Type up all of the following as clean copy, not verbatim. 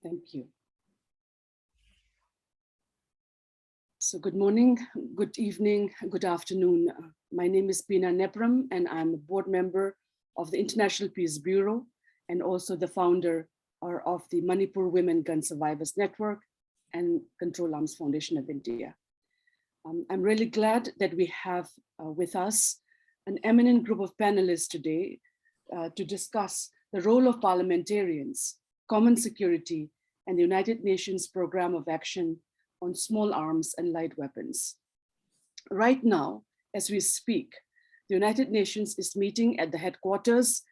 Thank you. So good morning, good evening, good afternoon. My name is Pina Nepram, and I'm a board member of the International Peace Bureau and also the founder of the Manipur Women Gun Survivors Network and Control Arms Foundation of India. I'm really glad that we have with us an eminent group of panelists today to discuss the role of parliamentarians, common security, and the United Nations Programme of Action on Small Arms and Light Weapons. Right now, as we speak, the United Nations is meeting at the headquarters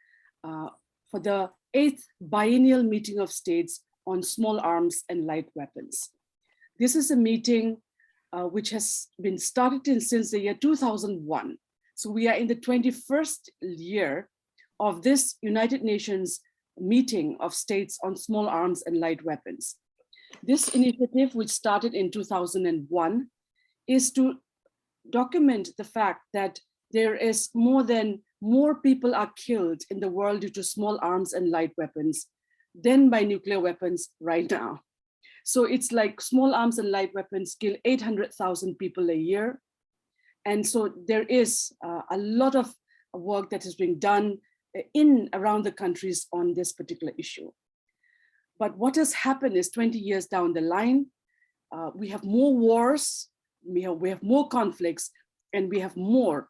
for the 8th Biennial Meeting of States on Small Arms and Light Weapons. This is a meeting which has been started since the year 2001. So we are in the 21st year of this United Nations meeting of states on small arms and light weapons. This initiative, which started in 2001, is to document the fact that there is more people are killed in the world due to small arms and light weapons than by nuclear weapons right now. So it's like small arms and light weapons kill 800,000 people a year. And so there is a lot of work that is being done around the countries on this particular issue. But what has happened is 20 years down the line, we have more wars, we have more conflicts, and we have more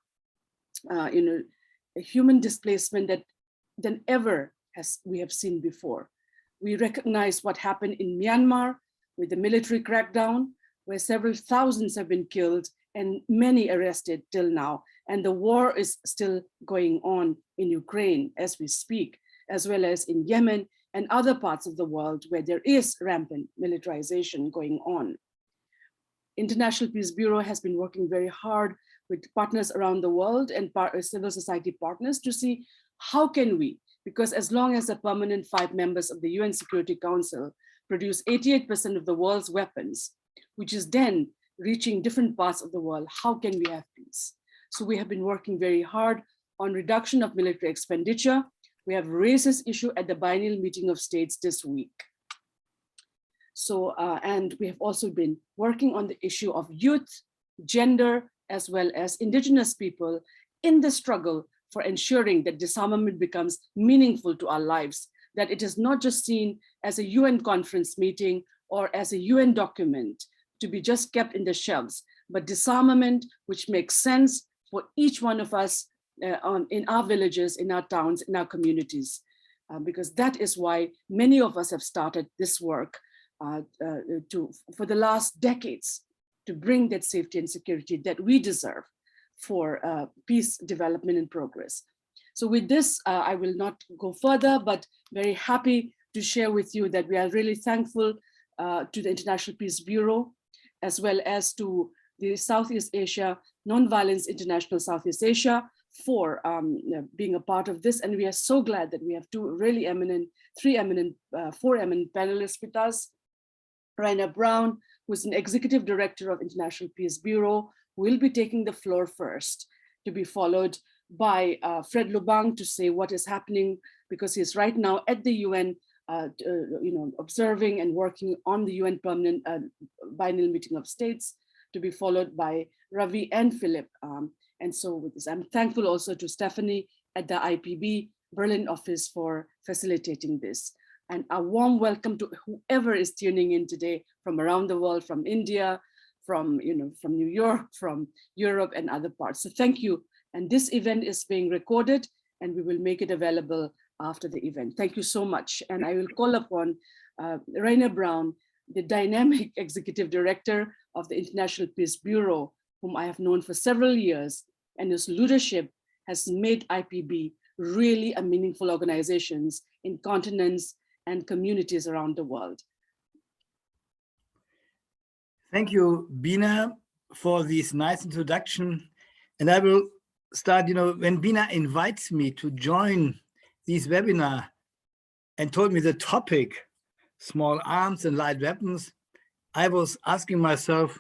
human displacement than ever we have seen before. We recognize what happened in Myanmar with the military crackdown, where several thousands have been killed and many arrested till now. And the war is still going on in Ukraine as we speak, as well as in Yemen and other parts of the world where there is rampant militarization going on. International Peace Bureau has been working very hard with partners around the world and civil society partners to see how can we, because as long as the permanent 5 members of the UN Security Council produce 88% of the world's weapons, which is then reaching different parts of the world, how can we have peace? So we have been working very hard on reduction of military expenditure. We have raised this issue at the Biennial Meeting of States this week. So, and we have also been working on the issue of youth, gender, as well as indigenous people in the struggle for ensuring that disarmament becomes meaningful to our lives, that it is not just seen as a UN conference meeting or as a UN document to be just kept in the shelves, but disarmament which makes sense for each one of us in our villages, in our towns, in our communities, because that is why many of us have started this work for the last decades to bring that safety and security that we deserve for peace, development, and progress. So with this, I will not go further, but very happy to share with you that we are really thankful to the International Peace Bureau, as well as to the Southeast Asia, Nonviolence International Southeast Asia, for being a part of this. And we are so glad that we have 4 eminent panelists with us. Rainer Brown, who is an executive director of International Peace Bureau, will be taking the floor first, to be followed by Fred Lubang to say what is happening, because he's right now at the UN, observing and working on the UN Permanent Biennial Meeting of States, to be followed by Ravi and Philip. And so with this, I'm thankful also to Stephanie at the IPB Berlin office for facilitating this. And a warm welcome to whoever is tuning in today from around the world, from India, from New York, from Europe and other parts. So thank you. And this event is being recorded and we will make it available after the event. Thank you so much. And I will call upon Rainer Brown, the dynamic executive director of the International Peace Bureau, whom I have known for several years, and whose leadership has made IPB really a meaningful organization in continents and communities around the world. Thank you, Bina, for this nice introduction. And I will start, when Bina invites me to join this webinar and told me the topic, small arms and light weapons, I was asking myself,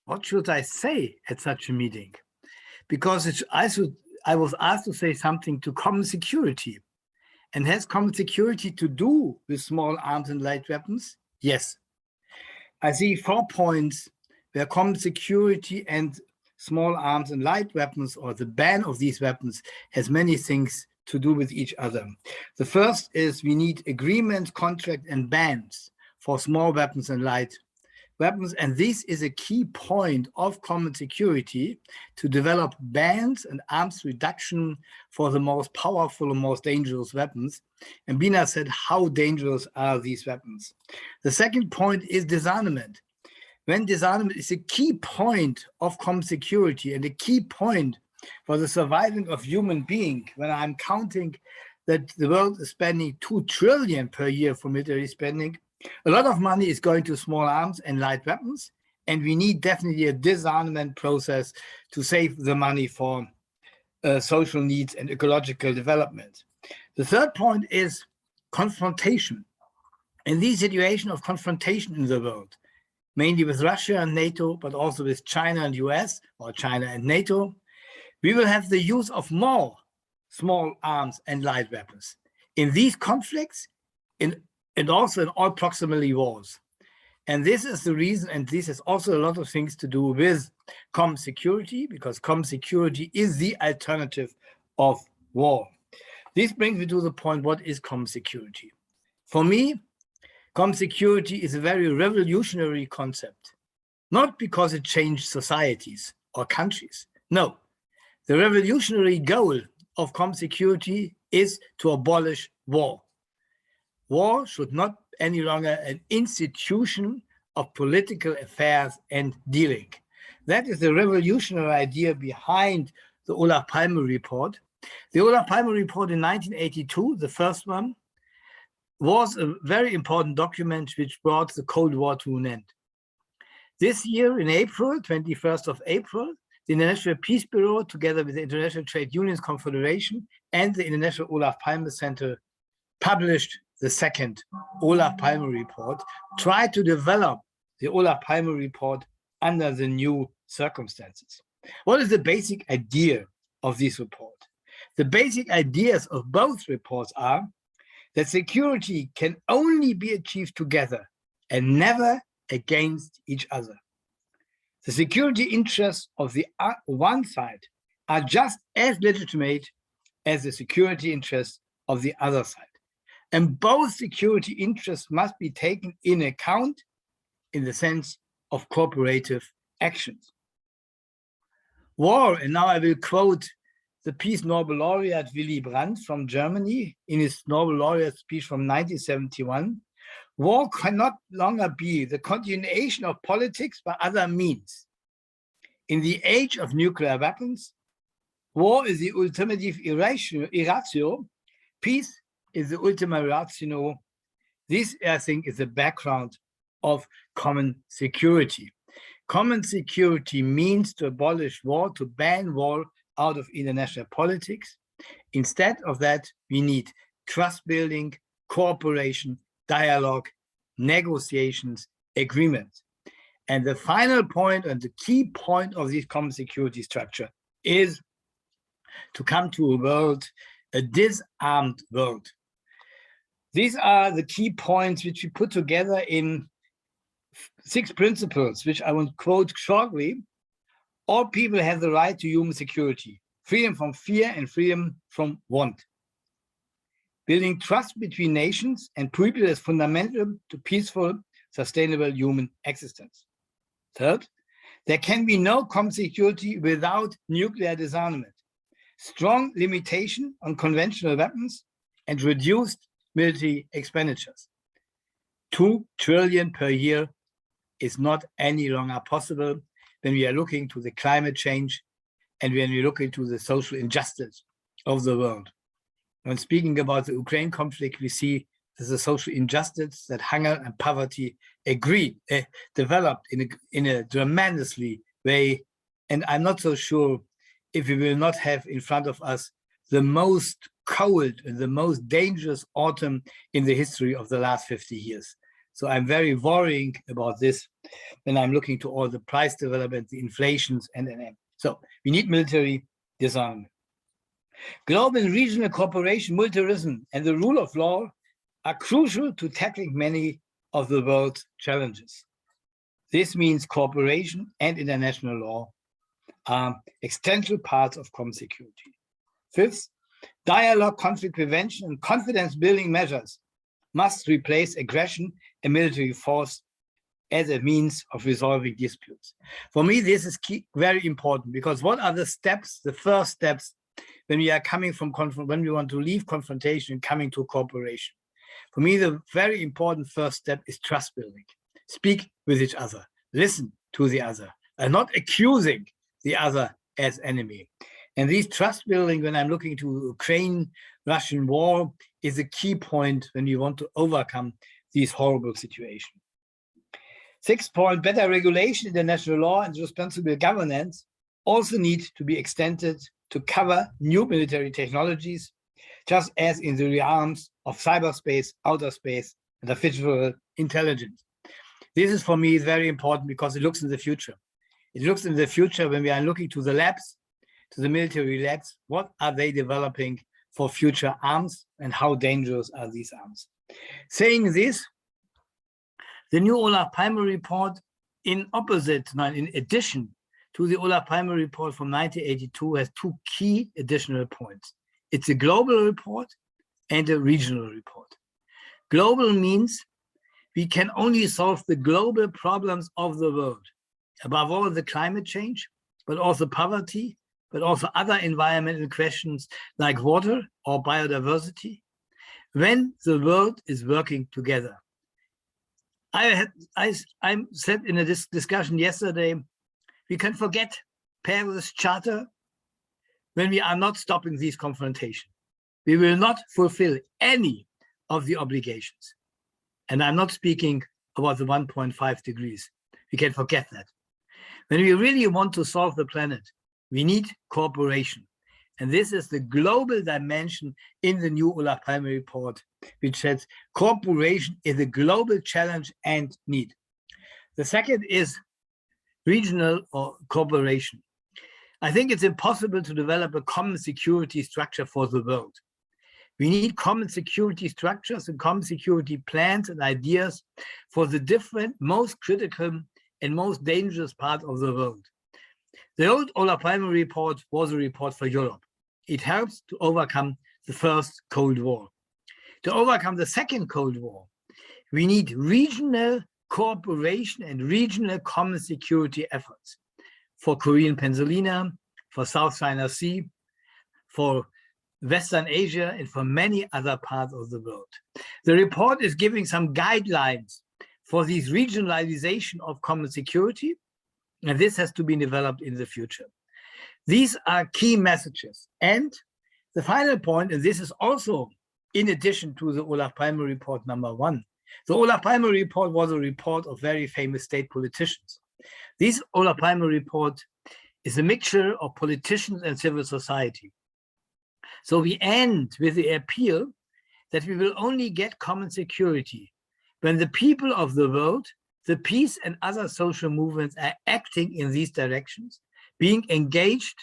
what should I say at such a meeting? Because I was asked to say something to common security. And has common security to do with small arms and light weapons? Yes. I see 4 points where common security and small arms and light weapons, or the ban of these weapons, has many things to do with each other. The first is we need agreements, contract, and bans for small weapons and light weapons. And this is a key point of common security, to develop bans and arms reduction for the most powerful and most dangerous weapons. And Bina said, how dangerous are these weapons? The second point is disarmament. When disarmament is a key point of common security and a key point for the surviving of human being, when I'm counting that the world is spending 2 trillion per year for military spending, a lot of money is going to small arms and light weapons, and we need definitely a disarmament process to save the money for social needs and ecological development. The third point is confrontation. In this situation of confrontation in the world, mainly with Russia and NATO, but also with China and US, or China and NATO, we will have the use of more small arms and light weapons in these conflicts, and also in all proximity wars. And this is the reason, and this has also a lot of things to do with common security, because common security is the alternative of war. This brings me to the point, what is common security? For me, common security is a very revolutionary concept, not because it changed societies or countries. No, the revolutionary goal of common security is to abolish war. War should not any longer an institution of political affairs and dealing. That is the revolutionary idea behind the Olaf Palme report. The Olaf Palme report in 1982, the first one, was a very important document which brought the Cold War to an end. This year in April, 21st of April, the International Peace Bureau, together with the International Trade Unions Confederation and the International Olaf Palme Center, published the second Olaf Palme report, tried to develop the Olaf Palme report under the new circumstances. What is the basic idea of this report? The basic ideas of both reports are that security can only be achieved together and never against each other. The security interests of the one side are just as legitimate as the security interests of the other side. And both security interests must be taken in account in the sense of cooperative actions. War, and now I will quote the Peace Nobel laureate Willy Brandt from Germany in his Nobel laureate speech from 1971, war cannot longer be the continuation of politics by other means. In the age of nuclear weapons, war is the ultimative ratio, peace is the ultima ratio. This, I think, is the background of common security. Common security means to abolish war, to ban war out of international politics. Instead of that, we need trust building, cooperation, dialogue, negotiations, agreements. And the final point and the key point of this common security structure is to come to a world, a disarmed world. These are the key points which we put together in 6 principles, which I will quote shortly. All people have the right to human security, freedom from fear and freedom from want. Building trust between nations and people is fundamental to peaceful, sustainable human existence. Third, there can be no common security without nuclear disarmament, strong limitation on conventional weapons, and reduced military expenditures. 2 trillion per year is not any longer possible when we are looking to the climate change and when we look into the social injustice of the world. When speaking about the Ukraine conflict, we see there's a social injustice that hunger and poverty developed in a tremendously way. And I'm not so sure if we will not have in front of us the most cold and the most dangerous autumn in the history of the last 50 years. So I'm very worrying about this when I'm looking to all the price development, the inflations, and. So we need military disarmament. Global and regional cooperation, militarism, and the rule of law are crucial to tackling many of the world's challenges. This means cooperation and international law are essential parts of common security. Fifth, dialogue, conflict prevention, and confidence-building measures must replace aggression and military force as a means of resolving disputes. For me, this is very important, because what are the steps, the first steps, when we are coming from when we want to leave confrontation and coming to cooperation? For me, the very important first step is trust building. Speak with each other, listen to the other, and not accusing the other as enemy. And this trust building, when I'm looking to Ukraine-Russian war, is a key point when we want to overcome this horrible situation. Sixth point, better regulation, international law, and responsible governance also need to be extended to cover new military technologies, just as in the realms of cyberspace, outer space, and artificial intelligence. This is for me very important because it looks in the future. It looks in the future when we are looking to the labs, to the military labs, what are they developing for future arms and how dangerous are these arms? Saying this, the new Olaf Palme report, in addition to the Olaf Palme report from 1982, has two key additional points. It's a global report and a regional report. Global means we can only solve the global problems of the world, above all the climate change, but also poverty, but also other environmental questions like water or biodiversity, when the world is working together. I said in a discussion yesterday, we can forget Paris Charter when we are not stopping these confrontations. We will not fulfill any of the obligations. And I'm not speaking about the 1.5 degrees. We can forget that. When we really want to solve the planet, we need cooperation. And this is the global dimension in the new Olaf Palme report, which says cooperation is a global challenge and need. The second is regional or cooperation. I think it's impossible to develop a common security structure for the world. We need common security structures and common security plans and ideas for the different, most critical and most dangerous part of the world. The old Olaf Palme report was a report for Europe. It helps to overcome the first Cold War. To overcome the second Cold War, we need regional cooperation and regional common security efforts for Korean Peninsula, for South China Sea, for Western Asia, and for many other parts of the world. The report is giving some guidelines for this regionalization of common security, and this has to be developed in the future. These are key messages. And the final point, and this is also in addition to the Olaf Palme report #1. The Olaf Palme report was a report of very famous state politicians. This Olaf Palme report is a mixture of politicians and civil society. So we end with the appeal that we will only get common security when the people of the world, the peace and other social movements are acting in these directions, being engaged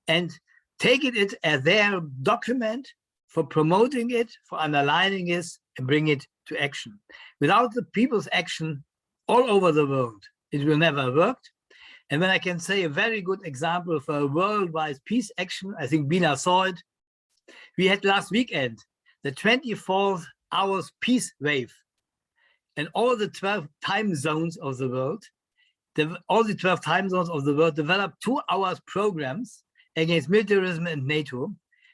and taking it as their document for promoting it, for underlining it, and bring it to action. Without the people's action all over the world, it will never work. And when I can say a very good example for a worldwide peace action, I think Bina saw it. We had last weekend the 24 hours peace wave, and all the 12 time zones of the world, all the 12 time zones of the world developed 2 hours programs against militarism and NATO.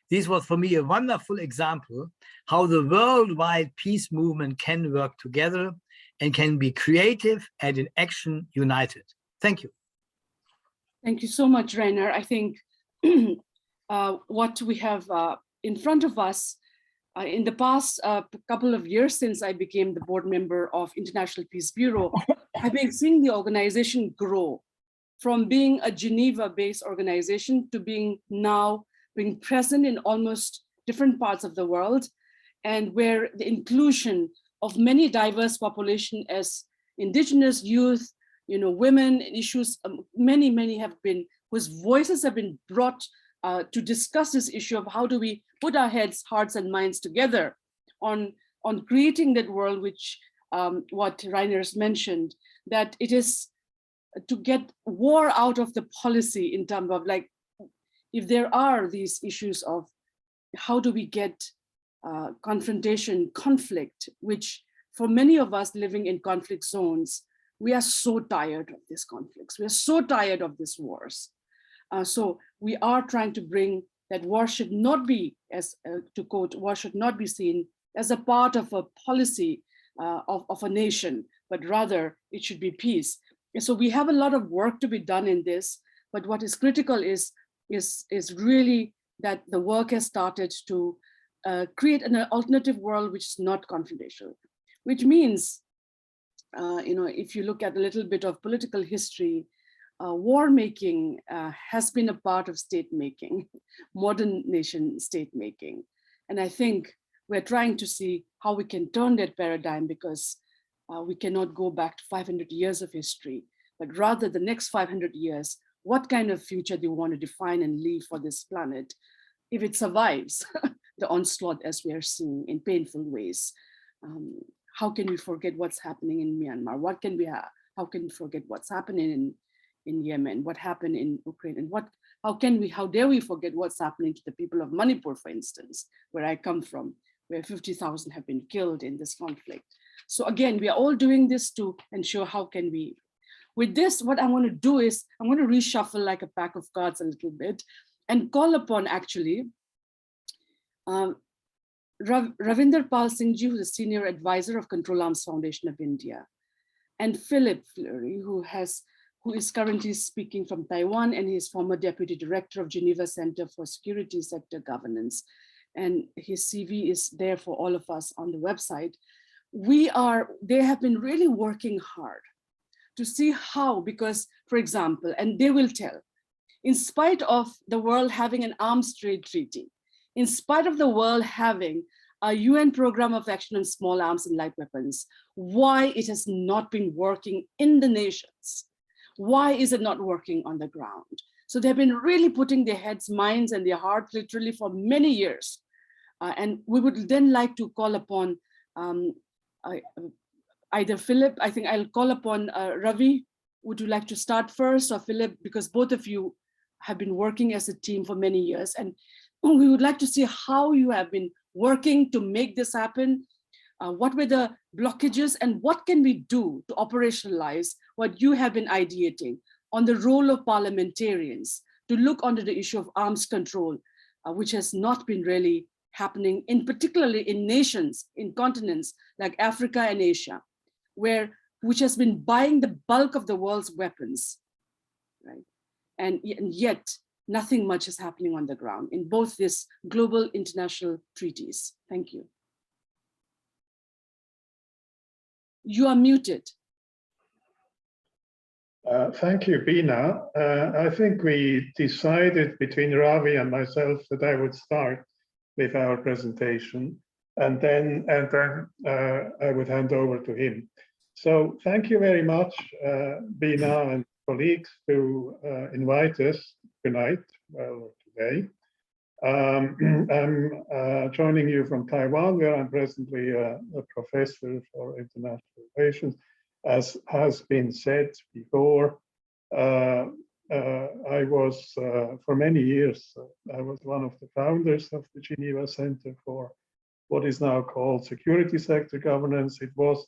This was for me a wonderful example how the worldwide peace movement can work together and can be creative and in action united. Thank you. Thank you so much, Rainer. I think what we have in front of us in the past couple of years since I became the board member of International Peace Bureau, I've been seeing the organization grow from being a Geneva-based organization to being present in almost different parts of the world, and where the inclusion of many diverse population as indigenous youth, women, issues, many have been, whose voices have been brought to discuss this issue of how do we put our heads, hearts, and minds together on creating that world which what Reiner's mentioned, that it is to get war out of the policy in terms of like, if there are these issues of how do we get confrontation, conflict, which for many of us living in conflict zones, we are so tired of these conflicts. We are so tired of these wars. So we are trying to bring that war should not be, as to quote, war should not be seen as a part of a policy of a nation, but rather it should be peace. And so we have a lot of work to be done in this, but what is critical is really that the work has started to create an alternative world which is not confrontational, which means, if you look at a little bit of political history, war making has been a part of state making, modern nation state making. And I think we're trying to see how we can turn that paradigm, because we cannot go back to 500 years of history, but rather the next 500 years, what kind of future do you want to define and leave for this planet if it survives the onslaught as we are seeing in painful ways? How can we forget what's happening in Myanmar? What can we have? How can we forget what's happening in Yemen? What happened in Ukraine? And how dare we forget what's happening to the people of Manipur, for instance, where I come from, where 50,000 have been killed in this conflict. So again, we are all doing this to ensure how can we. With this, what I want to do is I'm going to reshuffle like a pack of cards a little bit and call upon actually Ravinder Pal Singh ji, who's a senior advisor of Control Arms Foundation of India, and Philip Fleury, who is currently speaking from Taiwan, and he's former deputy director of Geneva Center for Security Sector Governance. And his CV is there for all of us on the website. They have been really working hard to see how, because, for example, and they will tell, in spite of the world having an arms trade treaty, in spite of the world having a UN program of action on small arms and light weapons, why it has not been working in the nations? Why is it not working on the ground? So they've been really putting their heads, minds, and their hearts literally for many years. And we would then like to call upon either Philip, I think I'll call upon Ravi. Would you like to start first, or Philip, because both of you have been working as a team for many years, and we would like to see how you have been working to make this happen. What were the blockages, and what can we do to operationalize what you have been ideating on the role of parliamentarians to look onto the issue of arms control, which has not been really happening, particularly in nations, in continents like Africa and Asia, which has been buying the bulk of the world's weapons, right? And yet nothing much is happening on the ground in both these global international treaties. Thank you. You are muted. Thank you, Bina. I think we decided between Ravi and myself that I would start with our presentation, and then I would hand over to him. So thank you very much, Bina and colleagues, to invite us tonight, well, today. I'm joining you from Taiwan, where I'm presently a professor for international relations. As has been said before, I was, for many years, I was one of the founders of the Geneva Center for what is now called Security Sector Governance. It was,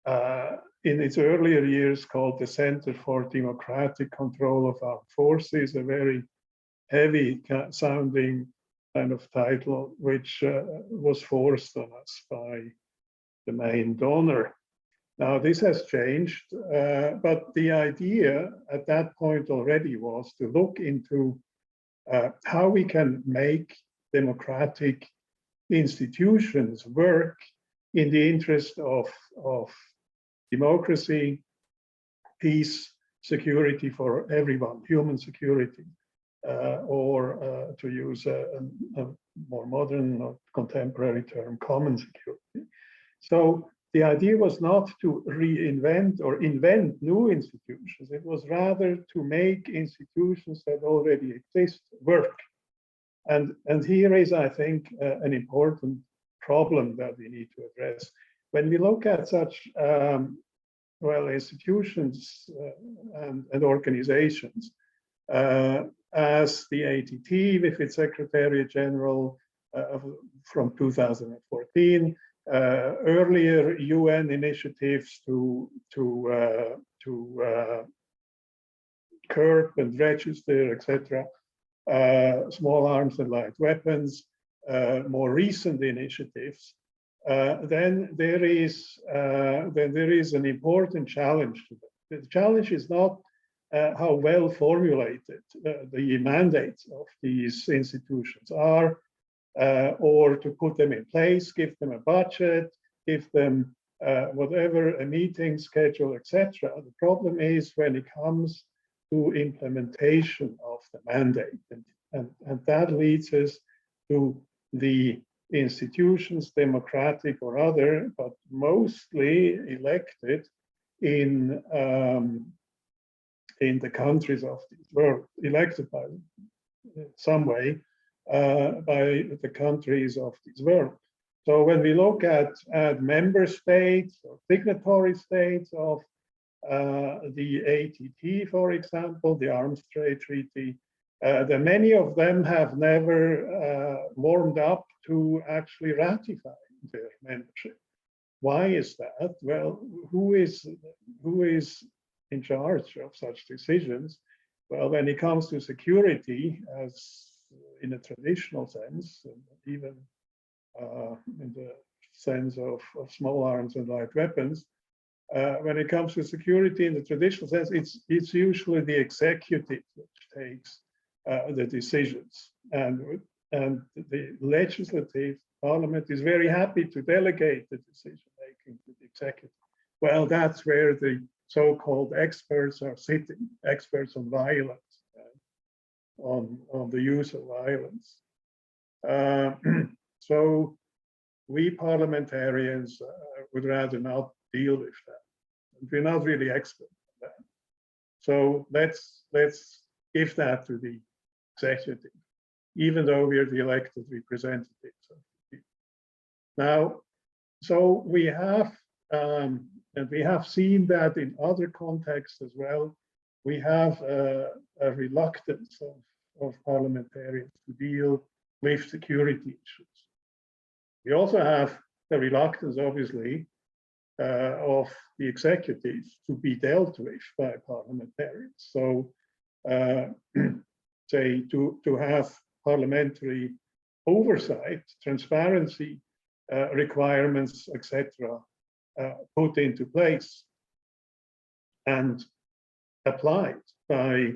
in its earlier years, called the Center for Democratic Control of Armed Forces, a very heavy sounding kind of title, which was forced on us by the main donor. Now this has changed, but the idea at that point already was to look into how we can make democratic institutions work in the interest of democracy, peace, security for everyone, human security, or to use a more modern or contemporary term, common security. So the idea was not to reinvent or invent new institutions. It was rather to make institutions that already exist work. And here is, I think, an important problem that we need to address. when we look at such well, institutions and organizations as the ATT with its Secretariat General from 2014, earlier UN initiatives to curb and register, etc., small arms and light weapons, more recent initiatives, then there is an important challenge to that. The challenge is not how well formulated the mandates of these institutions are, or to put them in place, give them a budget, give them whatever, a meeting schedule, etc. The problem is when it comes to implementation of the mandate, and that leads us to the institutions, democratic or other, but mostly elected in the countries of this world, elected by some way by the countries of this world. So when we look at member states or signatory states of the ATT, for example, the Arms Trade Treaty, many of them have never warmed up to actually ratify their membership. Why is that? Well, who is in charge of such decisions? Well, when it comes to security, as in a traditional sense, and even in the sense of small arms and light weapons, when it comes to security in the traditional sense, it's usually the executive which takes the decisions, and the legislative parliament is very happy to delegate the decision making to the executive. Well, that's where the so-called experts are sitting, experts on violence, on the use of violence. So we parliamentarians would rather not deal with that. We're not really experts on that. So let's give that to the executive, even though we are the elected representatives of the people. Now, so we have, and we have seen that in other contexts as well, we have a reluctance of parliamentarians to deal with security issues. We also have the reluctance, obviously, of the executives to be dealt with by parliamentarians. So, say, to have parliamentary oversight, transparency requirements, etc., put into place and applied by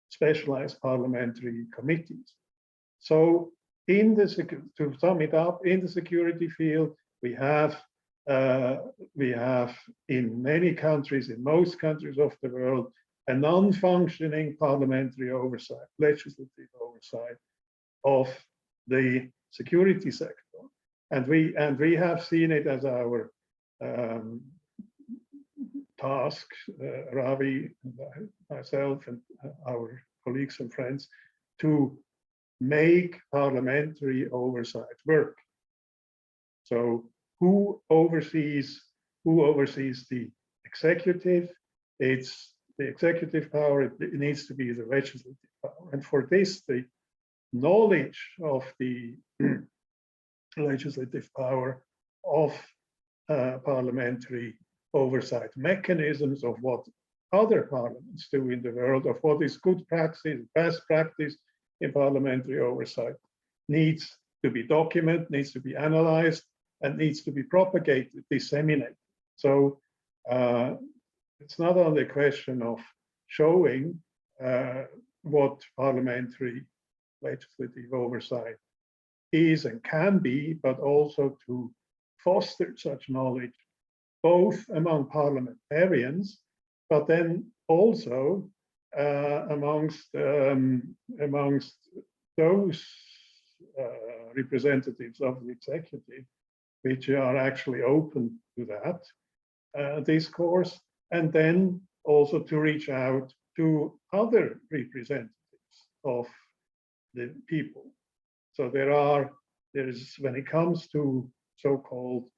specialized parliamentary committees. So, to sum it up, in the security field, we have in many countries, in most countries of the world, a non-functioning parliamentary oversight, legislative oversight of the security sector, and we have seen it as our task, Ravi, myself, and our colleagues and friends, to make parliamentary oversight work. So who oversees the executive? It's the executive power. It needs to be the legislative power. And for this, the knowledge of the legislative power of parliamentary oversight mechanisms, of what other parliaments do in the world, of what is good practice, best practice in parliamentary oversight, needs to be documented, needs to be analyzed, and needs to be propagated, disseminated. So it's not only a question of showing what parliamentary legislative oversight is and can be, but also to foster such knowledge, both among parliamentarians, but then also amongst those representatives of the executive, which are actually open to that discourse, and then also to reach out to other representatives of the people. So there is, when it comes to so-called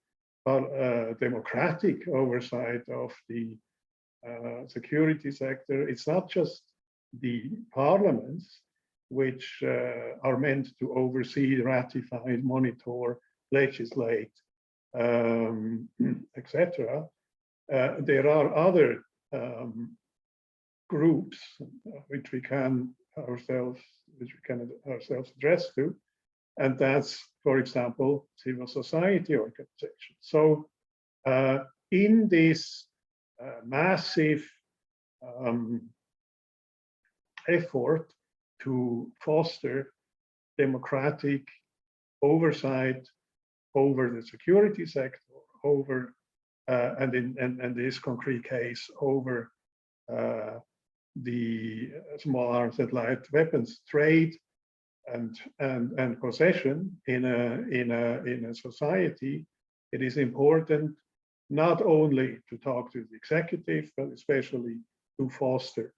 democratic oversight of the security sector. It's not just the parliaments which are meant to oversee, ratify, monitor, legislate, etc. There are other groups which we can ourselves address to, and that's, for example, civil society organizations. So in this massive effort to foster democratic oversight over the security sector, over and in this concrete case over the small arms and light weapons trade and possession in a society, it is important not only to talk to the executive, but especially to foster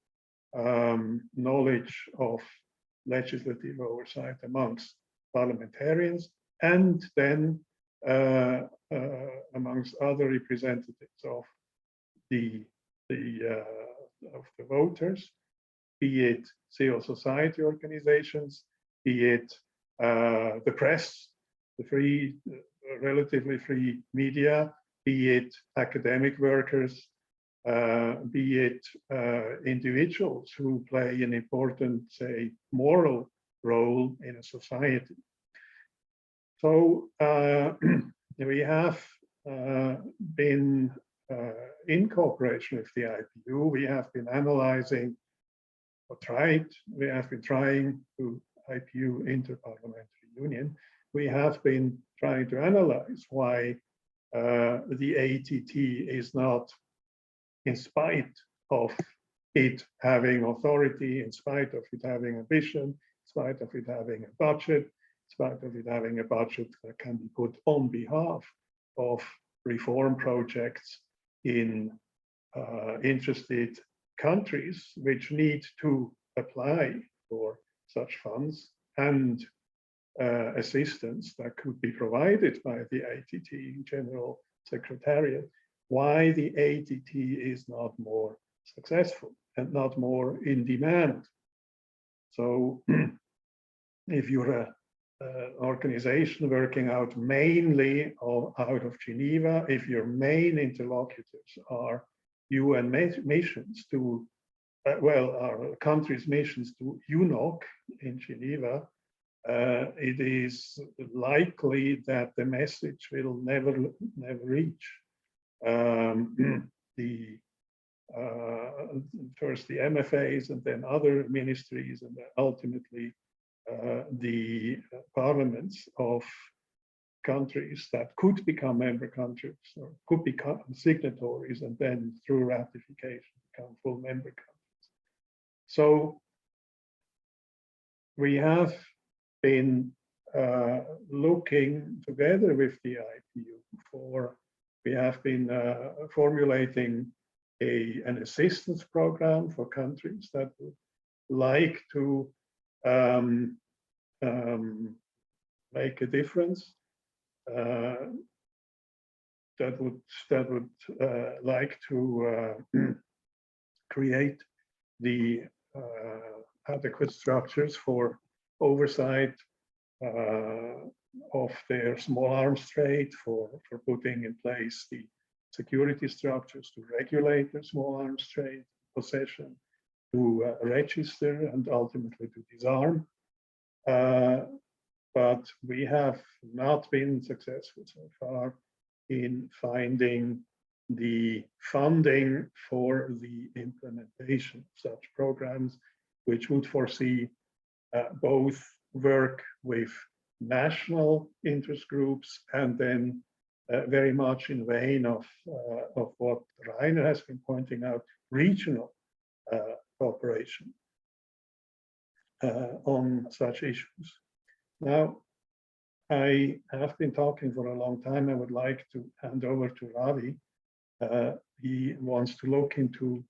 knowledge of legislative oversight amongst parliamentarians, and then amongst other representatives of the voters, be it civil society organizations, be it the press, the free, relatively free media, be it academic workers, be it individuals who play an important, say, moral role in a society. So we have been in cooperation with the IPU, we have been analyzing or we have been trying to IPU Interparliamentary Union, we have been trying to analyze why the ATT is not, in spite of it having authority, in spite of it having ambition, in spite of it having a budget, in spite of it having a budget that can be put on behalf of reform projects in interested countries which need to apply for such funds and assistance that could be provided by the ATT General Secretariat, why the ATT is not more successful and not more in demand. So if you're an organization working out mainly out of Geneva, if your main interlocutors are UN missions to, our country's missions to UNOC in Geneva, it is likely that the message will never reach first the MFAs and then other ministries, and then ultimately the parliaments of countries that could become member countries or could become signatories and then through ratification become full member countries. So we have been looking together with the IPU we have been formulating an assistance program for countries that would like to make a difference, that would like to create the adequate structures for oversight of their small arms trade, for putting in place the security structures to regulate their small arms trade, possession, to register, and ultimately to disarm. But we have not been successful so far in finding the funding for the implementation of such programs, which would foresee both work with national interest groups and then very much in vein of what Rainer has been pointing out, regional cooperation on such issues. Now, I have been talking for a long time. I would like to hand over to Ravi. He wants to look into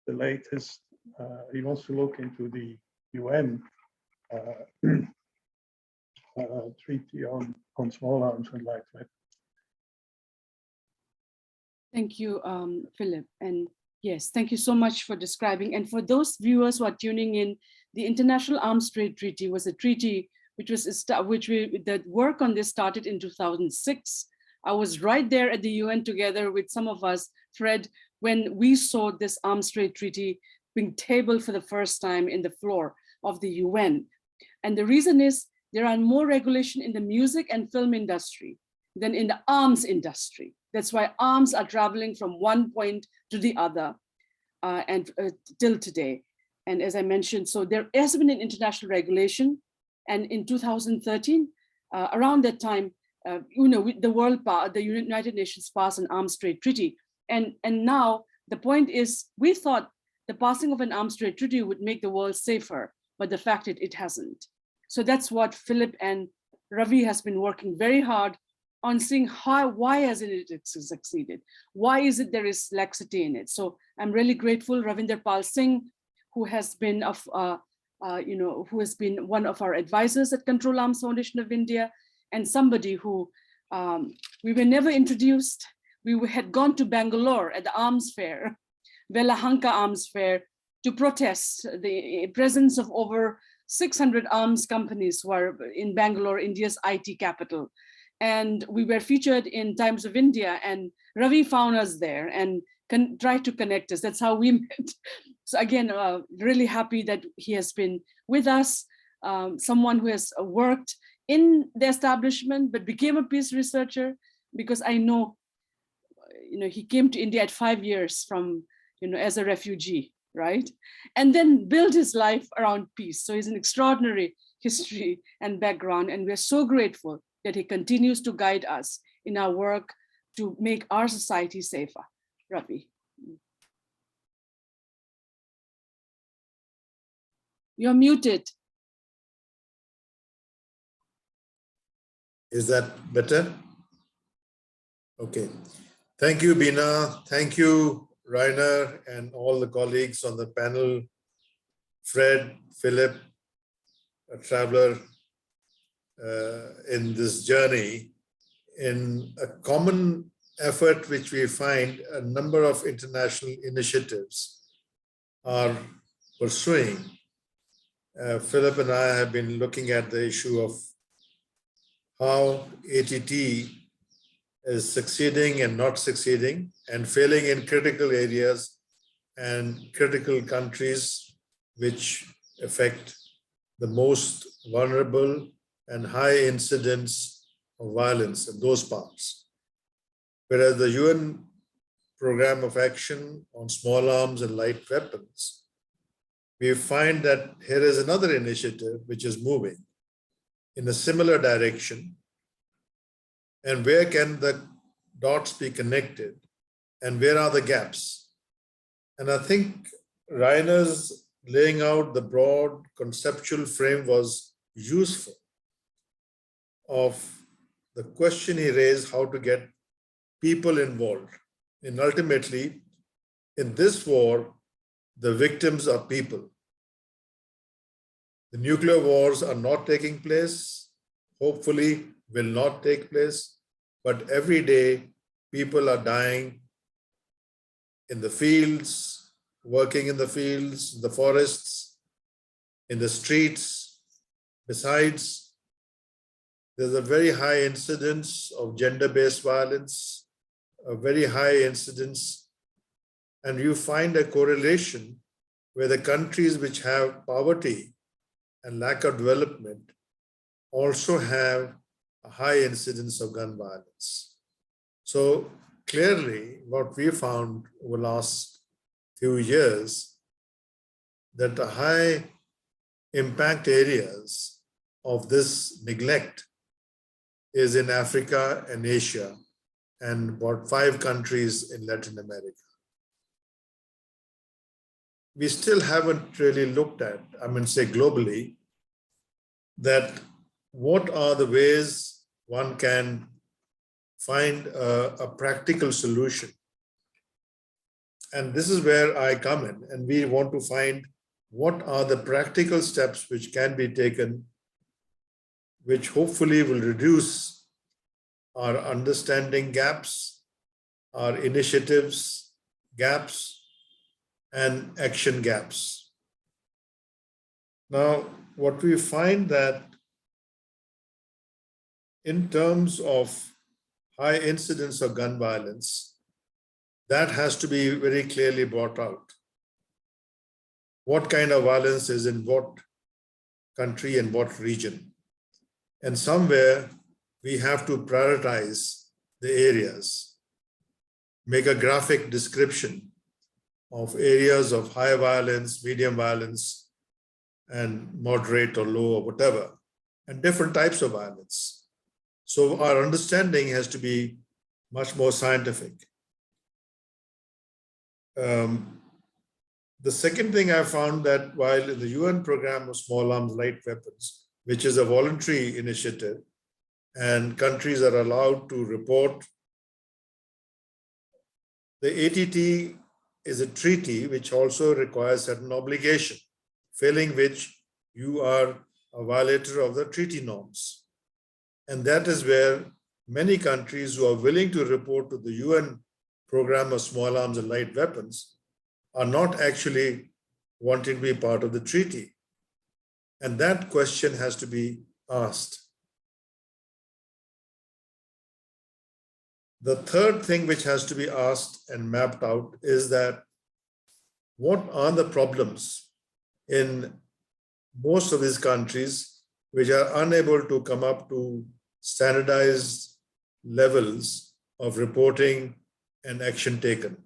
the latest, he wants to look into the UN treaty on small arms and light weapons. Thank you, Philip. And yes, thank you so much for describing. And for those viewers who are tuning in, the International Arms Trade Treaty was a treaty the work on this started in 2006. I was right there at the UN together with some of us, Fred, when we saw this arms trade treaty being tabled for the first time in the floor of the UN. And the reason is there are more regulation in the music and film industry than in the arms industry. That's why arms are traveling from one point to the other till today. And as I mentioned, so there has been an international regulation. And in 2013, around that time, the United Nations passed an arms trade treaty. And now the point is, we thought the passing of an arms trade treaty would make the world safer, but the fact is it hasn't. So that's what Philip and Ravi has been working very hard on seeing why hasn't it succeeded? Why is it there is laxity in it? So I'm really grateful, Ravinder Pal Singh, who has been who has been one of our advisors at Control Arms Foundation of India, and somebody who we were never introduced. We had gone to Bangalore at the arms fair, Velahanka Arms Fair, to protest the presence of over 600 arms companies who are in Bangalore, India's IT capital. And we were featured in Times of India, and Ravi found us there and tried to connect us. That's how we met. So again, really happy that he has been with us, someone who has worked in the establishment, but became a peace researcher, because I know, he came to India at 5 years from, as a refugee, right? And then built his life around peace. So he's an extraordinary history and background, and we're so grateful that he continues to guide us in our work to make our society safer. Ravi. You're muted. Is that better? Okay. Thank you, Bina. Thank you, Rainer, and all the colleagues on the panel, Fred, Philip, a traveler in this journey, in a common effort which we find a number of international initiatives are pursuing. Philip and I have been looking at the issue of how ATT is succeeding and not succeeding and failing in critical areas and critical countries which affect the most vulnerable and high incidence of violence in those parts. Whereas the UN Program of Action on Small Arms and Light Weapons, we find that here is another initiative which is moving in a similar direction. And where can the dots be connected? And where are the gaps? And I think Rainer's laying out the broad conceptual frame was useful of the question he raised, how to get people involved. And ultimately, in this war, the victims are people. The nuclear wars are not taking place, hopefully will not take place, but every day people are dying in the fields, working in the fields, the forests, in the streets. Besides, there's a very high incidence of gender-based violence, a very high incidence, and you find a correlation where the countries which have poverty and lack of development also have a high incidence of gun violence. So clearly, what we found over the last few years, that the high impact areas of this neglect is in Africa and Asia, and about 5 countries in Latin America. We still haven't really looked at, say globally, that what are the ways one can find a practical solution. And this is where I come in, and we want to find what are the practical steps which can be taken, which hopefully will reduce our understanding gaps, are initiatives gaps and action gaps. Now, what we find that in terms of high incidence of gun violence, that has to be very clearly brought out. What kind of violence is in what country and what region? And somewhere we have to prioritize the areas, make a graphic description of areas of high violence, medium violence, and moderate or low or whatever, and different types of violence. So our understanding has to be much more scientific. The second thing I found that while in the UN program of small arms light weapons, which is a voluntary initiative, and countries are allowed to report, the ATT is a treaty which also requires certain obligation, failing which you are a violator of the treaty norms. And that is where many countries who are willing to report to the UN program of small arms and light weapons are not actually wanting to be part of the treaty. And that question has to be asked. The third thing which has to be asked and mapped out is that what are the problems in most of these countries which are unable to come up to standardized levels of reporting and action taken.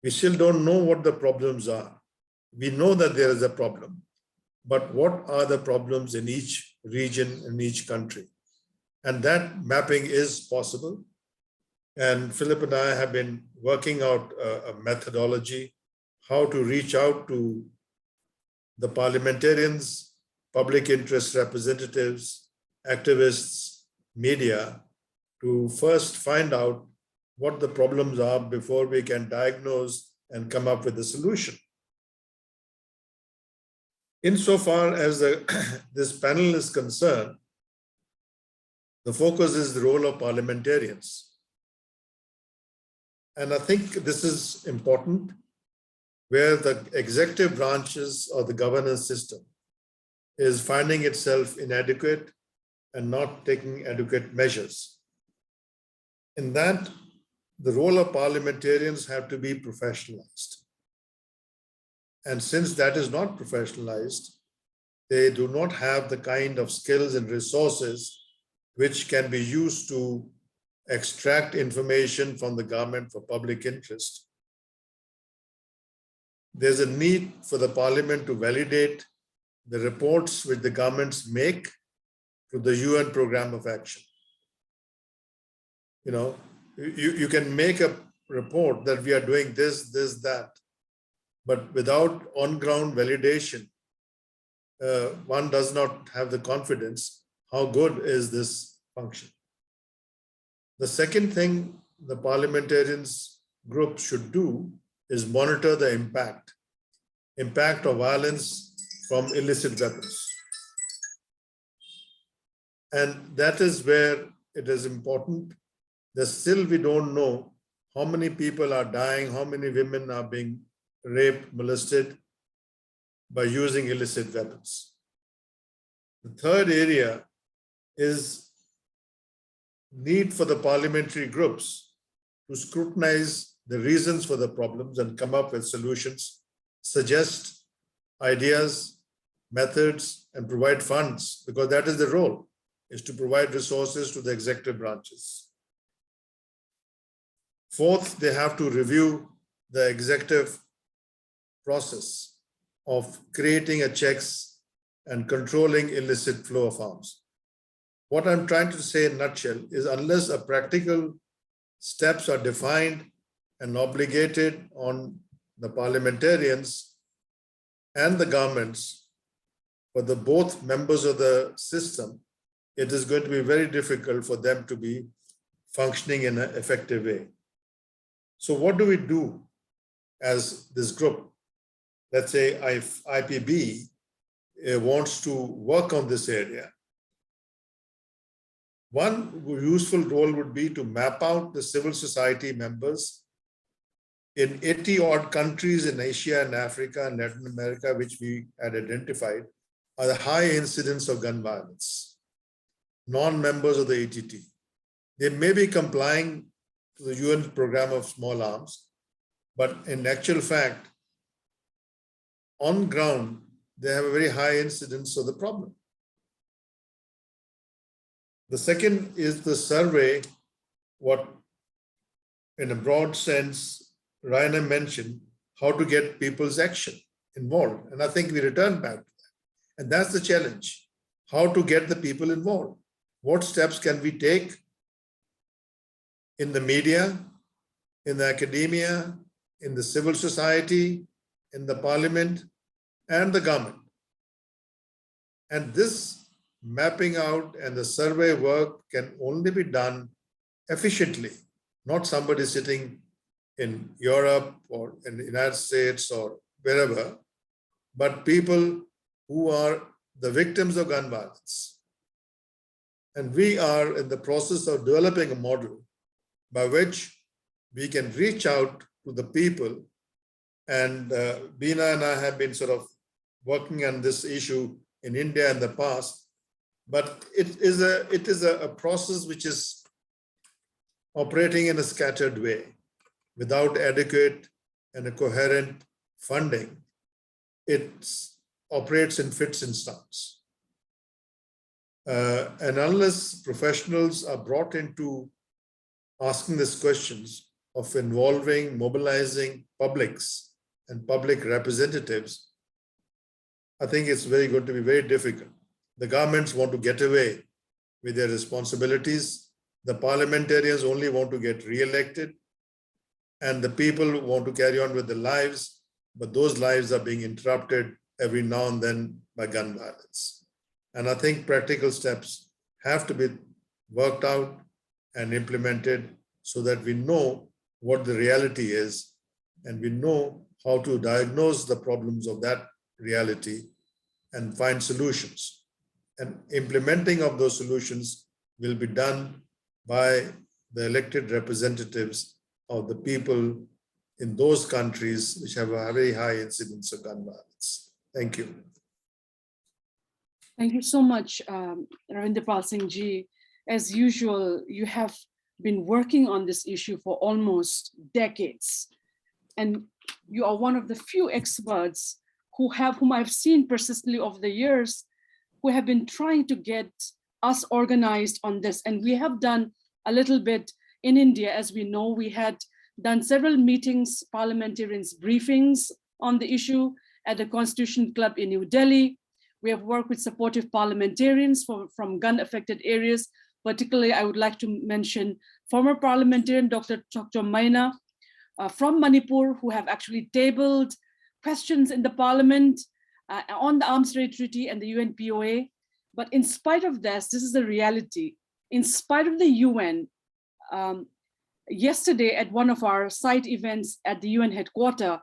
We still don't know what the problems are. We know that there is a problem, but what are the problems in each region, in each country? And that mapping is possible. And Philip and I have been working out a methodology, how to reach out to the parliamentarians, public interest representatives, activists, media, to first find out what the problems are before we can diagnose and come up with a solution. Insofar as this panel is concerned, the focus is the role of parliamentarians. And I think this is important, where the executive branches of the governance system is finding itself inadequate and not taking adequate measures. In that, the role of parliamentarians have to be professionalized. And since that is not professionalized, they do not have the kind of skills and resources which can be used to extract information from the government for public interest. There's a need for the parliament to validate the reports which the governments make to the UN program of action. You know, you can make a report that we are doing this, that, but without on-ground validation, one does not have the confidence how good is this function. The second thing the parliamentarians group should do is monitor the impact of violence from illicit weapons. And that is where it is important that still we don't know how many people are dying, how many women are being raped, molested by using illicit weapons. The third area is need for the parliamentary groups to scrutinize the reasons for the problems and come up with solutions, suggest ideas, methods, and provide funds, because that is the role, is to provide resources to the executive branches. Fourth, they have to review the executive process of creating a checks and controlling illicit flow of arms. What I'm trying to say in a nutshell is unless a practical steps are defined and obligated on the parliamentarians and the governments for the both members of the system, it is going to be very difficult for them to be functioning in an effective way. So what do we do as this group? Let's say IPB wants to work on this area. One useful role would be to map out the civil society members in 80 odd countries in Asia and Africa and Latin America, which we had identified, are the high incidence of gun violence, non-members of the ATT. They may be complying to the UN program of small arms, but in actual fact, on ground, they have a very high incidence of the problem. The second is the survey, what in a broad sense, Rainer mentioned, how to get people's action involved. And I think we return back to that. And that's the challenge, how to get the people involved. What steps can we take in the media, in the academia, in the civil society, in the parliament, and the government? And this mapping out and the survey work can only be done efficiently, not somebody sitting in Europe or in the United States or wherever, but people who are the victims of gun violence. And we are in the process of developing a model by which we can reach out to the people. And Bina and I have been sort of working on this issue in India in the past, but it is a process which is operating in a scattered way without adequate and a coherent funding. It operates in fits and starts. And unless professionals are brought into asking these questions of involving, mobilizing publics and public representatives, I think it's going to be very difficult. The governments want to get away with their responsibilities. The parliamentarians only want to get re-elected, and the people want to carry on with their lives, but those lives are being interrupted every now and then by gun violence. And I think practical steps have to be worked out and implemented so that we know what the reality is and we know how to diagnose the problems of that reality and find solutions. And implementing of those solutions will be done by the elected representatives of the people in those countries which have a very high incidence of gun violence. Thank you. Thank you so much, Ravinder Pal Singh ji. As usual, you have been working on this issue for almost decades. And you are one of the few experts whom I've seen persistently over the years, who have been trying to get us organized on this. And we have done a little bit in India. As we know, we had done several meetings, parliamentarians briefings on the issue at the Constitution Club in New Delhi. We have worked with supportive parliamentarians from gun-affected areas. Particularly, I would like to mention former parliamentarian Dr. Maina from Manipur, who have actually tabled questions in the parliament on the Arms Trade Treaty and the UN PoA. But in spite of this is the reality. In spite of the UN, yesterday at one of our site events at the UN headquarters,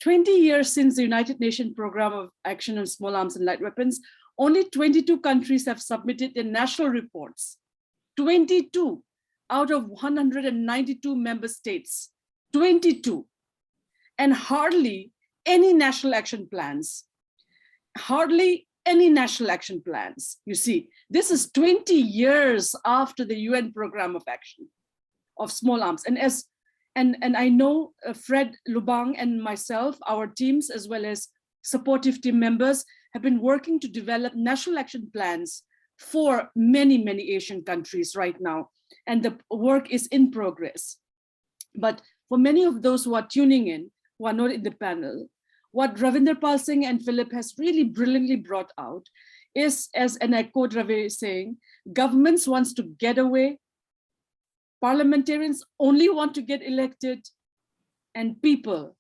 20 years since the United Nations Programme of Action on Small Arms and Light Weapons, only 22 countries have submitted their national reports. 22 out of 192 member states, 22. And hardly any national action plans. Hardly any national action plans. You see, this is 20 years after the UN Programme of Action of Small Arms. And I know Fred Lubang and myself, our teams, as well as supportive team members, have been working to develop national action plans for many, many Asian countries right now. And the work is in progress. But for many of those who are tuning in, who are not in the panel, what Ravinder Pal Singh and Philip has really brilliantly brought out is, and I quote Ravi saying, governments wants to get away, parliamentarians only want to get elected, and people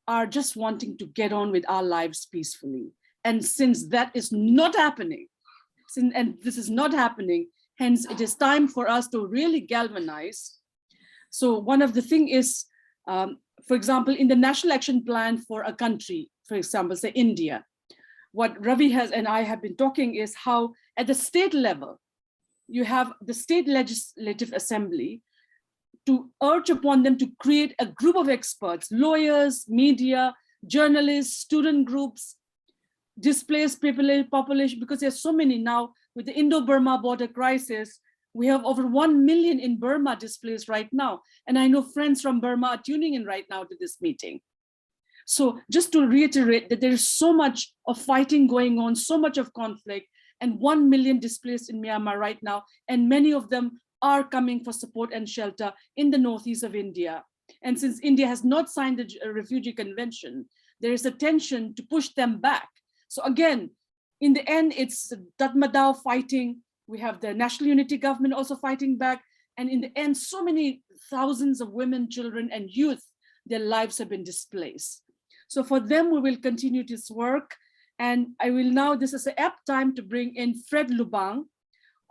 are just wanting to get on with our lives peacefully. And since that is not happening, and this is not happening, hence it is time for us to really galvanize. So one of the things is, for example, in the national action plan for a country, for example, say India, what Ravi has and I have been talking is how at the state level, you have the State Legislative Assembly to urge upon them to create a group of experts, lawyers, media, journalists, student groups, displaced population, because there's so many now with the Indo-Burma border crisis. We have over 1 million in Burma displaced right now. And I know friends from Burma are tuning in right now to this meeting. So just to reiterate that there is so much of fighting going on, so much of conflict, and 1 million displaced in Myanmar right now. And many of them are coming for support and shelter in the northeast of India. And since India has not signed the Refugee Convention, there is a tension to push them back. So again, in the end, it's Tatmadaw fighting. We have the National Unity Government also fighting back. And in the end, so many thousands of women, children, and youth, their lives have been displaced. So for them, we will continue this work. And I will now, this is an apt time to bring in Fred Lubang,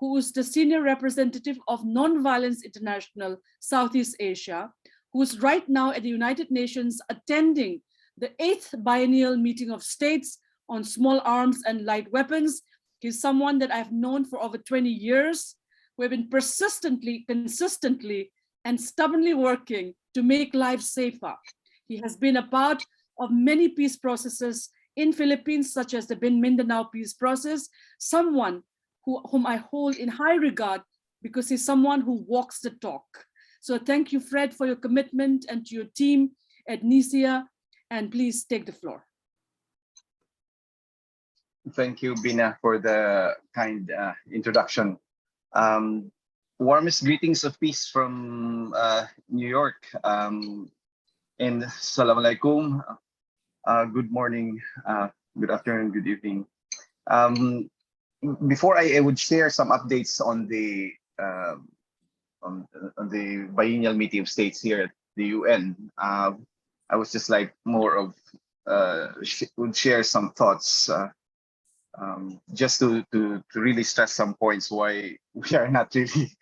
who is the Senior Representative of Nonviolence International Southeast Asia, who is right now at the United Nations attending the 8th Biennial Meeting of States on Small Arms and Light Weapons. He's someone that I've known for over 20 years. We've been persistently, consistently, and stubbornly working to make lives safer. He has been a part of many peace processes in Philippines, such as the Mindanao peace process, someone whom I hold in high regard because he's someone who walks the talk. So thank you, Fred, for your commitment, and to your team at NISIA, and please take the floor. Thank you, Bina, for the kind introduction. Warmest greetings of peace from New York. And Assalamu alaikum. Good morning, good afternoon, good evening. Before I would share some updates on the biennial meeting of states here at the UN, I was just like more of would share some thoughts just to really stress some points why we are not really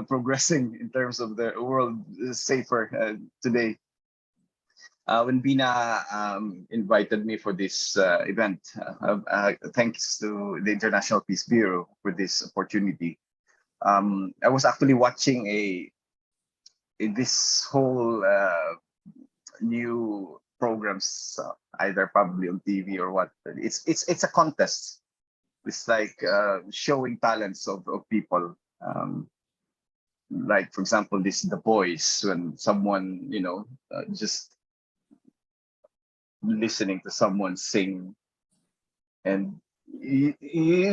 progressing in terms of the world safer today. When Bina invited me for this event, thanks to the International Peace Bureau for this opportunity. I was actually watching this whole new programs, either probably on TV or what. It's a contest. It's like showing talents of people. Like, for example, this The Voice, when someone, just listening to someone sing, and you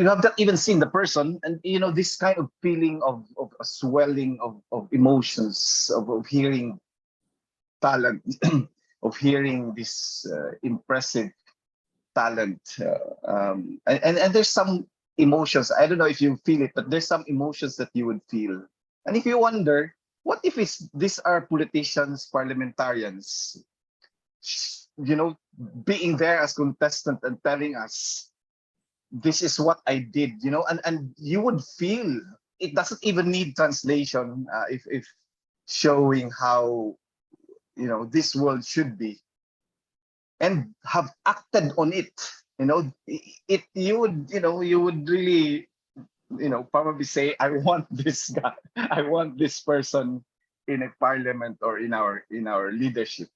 have not even seen the person, and this kind of feeling of a swelling of emotions of hearing talent, of hearing this impressive talent, and there's some emotions. I don't know if you feel it, but there's some emotions that you would feel, and if you wonder, what if these are politicians, parliamentarians, being there as contestant and telling us, this is what I did, and you would feel it doesn't even need translation if showing how this world should be, and have acted on it. You would really probably say, I want this guy, I want this person in a parliament or in our leadership.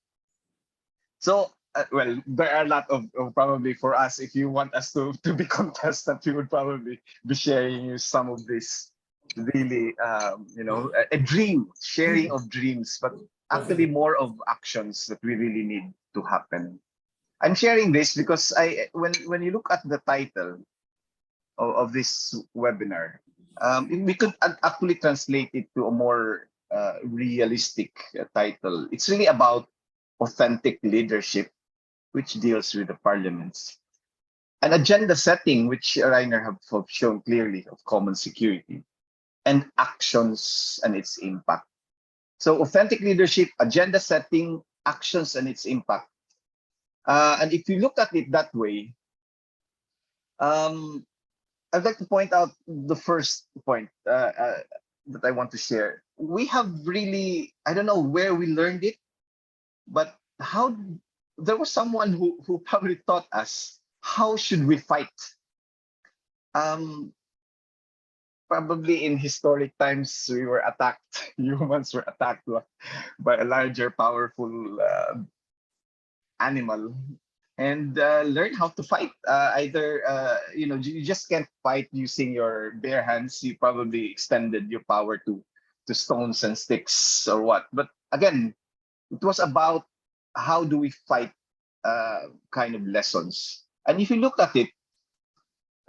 So well, there are a lot of probably for us, if you want us to be contestant, we would probably be sharing you some of this really a dream, sharing of dreams, but actually more of actions that we really need to happen. I'm sharing this because when you look at the title of this webinar, we could actually translate it to a more realistic title. It's really about authentic leadership, which deals with the parliaments, an agenda setting, which Rainer have shown clearly, of common security, and actions and its impact. So authentic leadership, agenda setting, actions and its impact. And if you look at it that way, I'd like to point out the first point that I want to share. We have really, I don't know where we learned it, but how there was someone who probably taught us how should we fight. probably in historic times we were attacked. Humans were attacked by a larger, powerful animal, and learn how to fight. Either you just can't fight using your bare hands. You probably extended your power to stones and sticks or what. But again, it was about how do we fight kind of lessons. And if you look at it,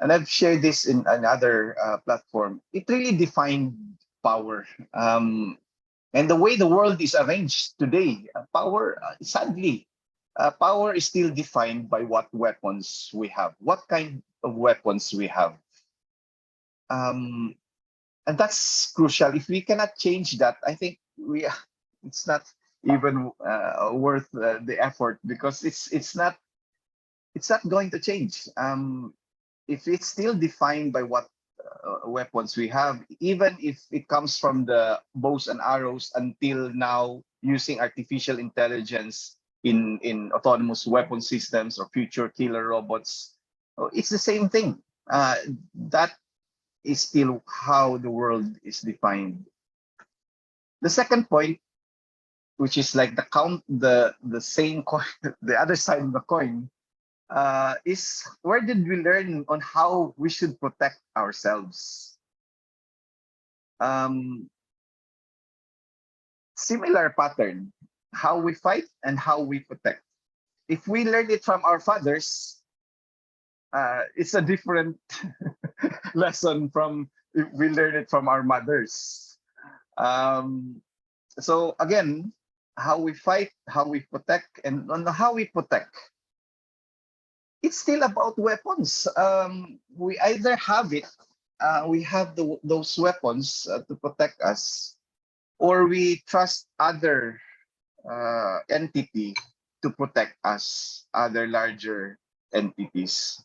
and I've shared this in another platform, it really defined power. And the way the world is arranged today, power, sadly, power is still defined by what weapons we have, what kind of weapons we have. And that's crucial. If we cannot change that, I think it's not even worth the effort, because it's not going to change. If it's still defined by what weapons we have, even if it comes from the bows and arrows until now using artificial intelligence in autonomous weapon systems or future killer robots, it's the same thing. That is still how the world is defined. The second point, which is like the same coin, the other side of the coin, is where did we learn on how we should protect ourselves? Similar pattern, how we fight and how we protect. If we learn it from our fathers, it's a different lesson from if we learn it from our mothers. So again, how we fight, how we protect, and on how we protect, it's still about weapons. We either have it, we have those weapons to protect us, or we trust other entity to protect us, other larger entities,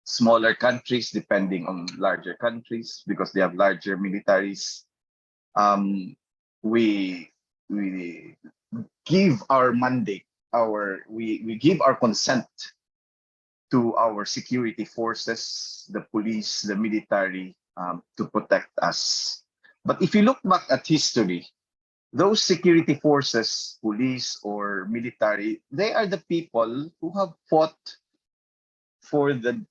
smaller countries depending on larger countries because they have larger militaries. We give our mandate, we give our consent to our security forces, the police, the military, to protect us. But if you look back at history, those security forces, police or military, they are the people who have fought for the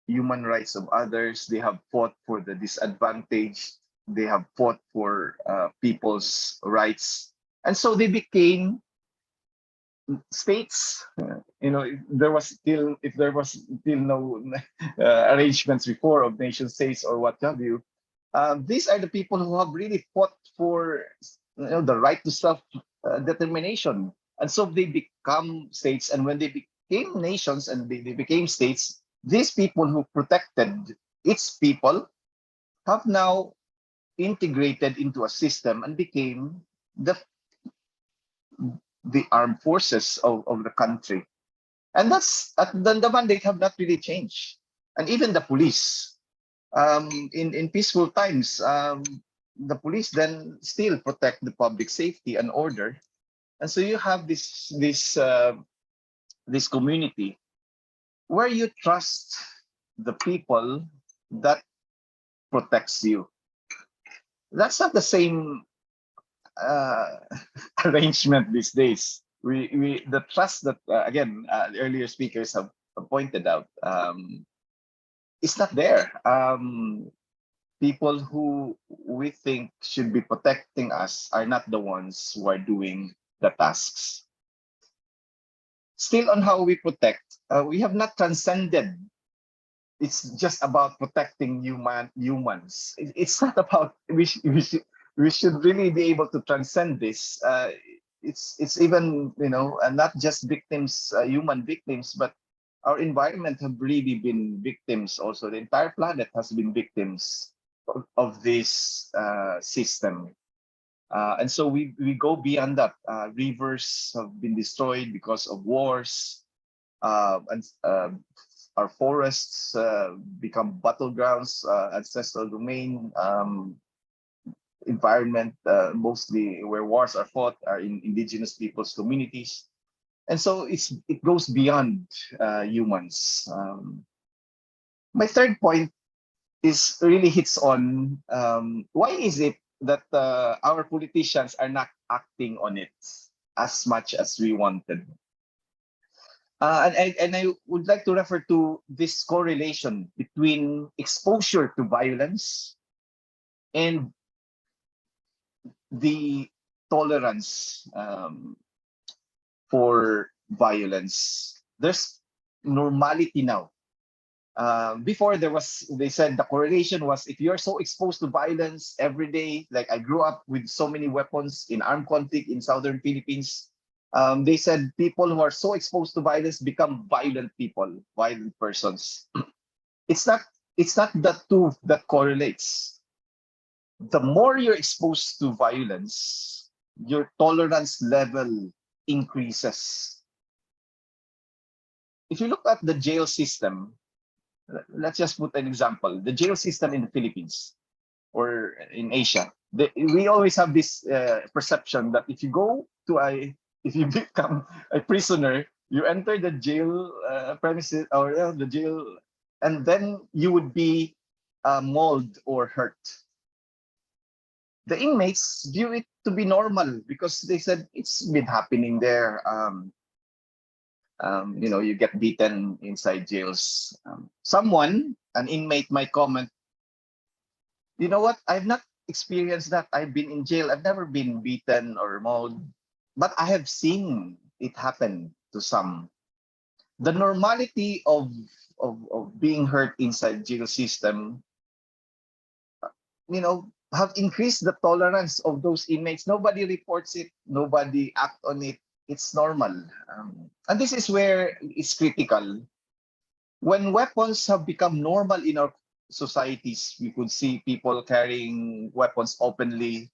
human rights of others. They have fought for the disadvantaged. They have fought for people's rights. And so they became states. If there was still no arrangements before of nation states or what have you, these are the people who have really fought for the right to self determination, and so they become states. And when they became nations and they became states, these people who protected its people have now integrated into a system and became the armed forces of the country. And that's the mandate have not really changed. And even the police, in peaceful times, the police then still protect the public safety and order. And so you have this community where you trust the people that protects you. That's not the same arrangement these days. The trust that again the earlier speakers have pointed out, it's not there. People who we think should be protecting us are not the ones who are doing the tasks. Still on how we protect, we have not transcended. It's just about protecting humans. It's not about we should really be able to transcend this. It's even not just victims, human victims, but our environment have really been victims. Also, the entire planet has been victims of this system. And so we go beyond that. Rivers have been destroyed because of wars, and our forests become battlegrounds, ancestral domain, environment, mostly where wars are fought are in indigenous peoples' communities. And so it goes beyond humans. My third point is really hits on why is it that our politicians are not acting on it as much as we wanted. And I would like to refer to this correlation between exposure to violence and the tolerance for violence. There's normality now. Before they said the correlation was if you're so exposed to violence every day, like I grew up with so many weapons in armed conflict in southern Philippines. They said people who are so exposed to violence become violent people, violent persons. It's not the two that correlates. The more you're exposed to violence, your tolerance level increases. If you look at the jail system, let's just put an example. The jail system in the Philippines or in Asia, we always have this perception that if you become a prisoner, you enter the jail premises or the jail, and then you would be mauled or hurt. The inmates view it to be normal because they said it's been happening there. You get beaten inside jails. An inmate might comment, you know what? I've not experienced that. I've been in jail. I've never been beaten or mauled, but I have seen it happen to some. The normality of being hurt inside jail system, have increased the tolerance of those inmates. Nobody reports it. Nobody act on it. It's normal. And this is where it's critical. When weapons have become normal in our societies, we could see people carrying weapons openly,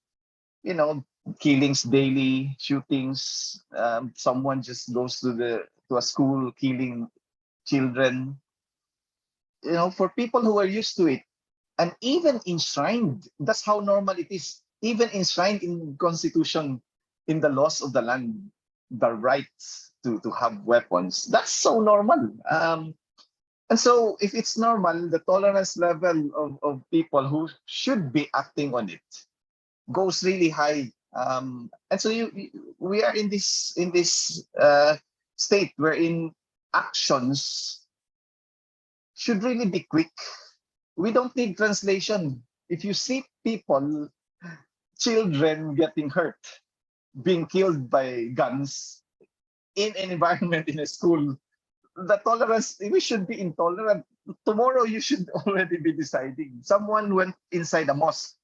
killings daily, shootings. Someone just goes to a school killing children. For people who are used to it, and even enshrined, that's how normal it is. Even enshrined in Constitution, in the laws of the land, the rights to have weapons. That's so normal. And so if it's normal, the tolerance level of people who should be acting on it goes really high. And so we are in this state wherein actions should really be quick. We don't need translation. If you see people, children getting hurt, being killed by guns in an environment in a school, the tolerance, we should be intolerant. Tomorrow you should already be deciding. Someone went inside a mosque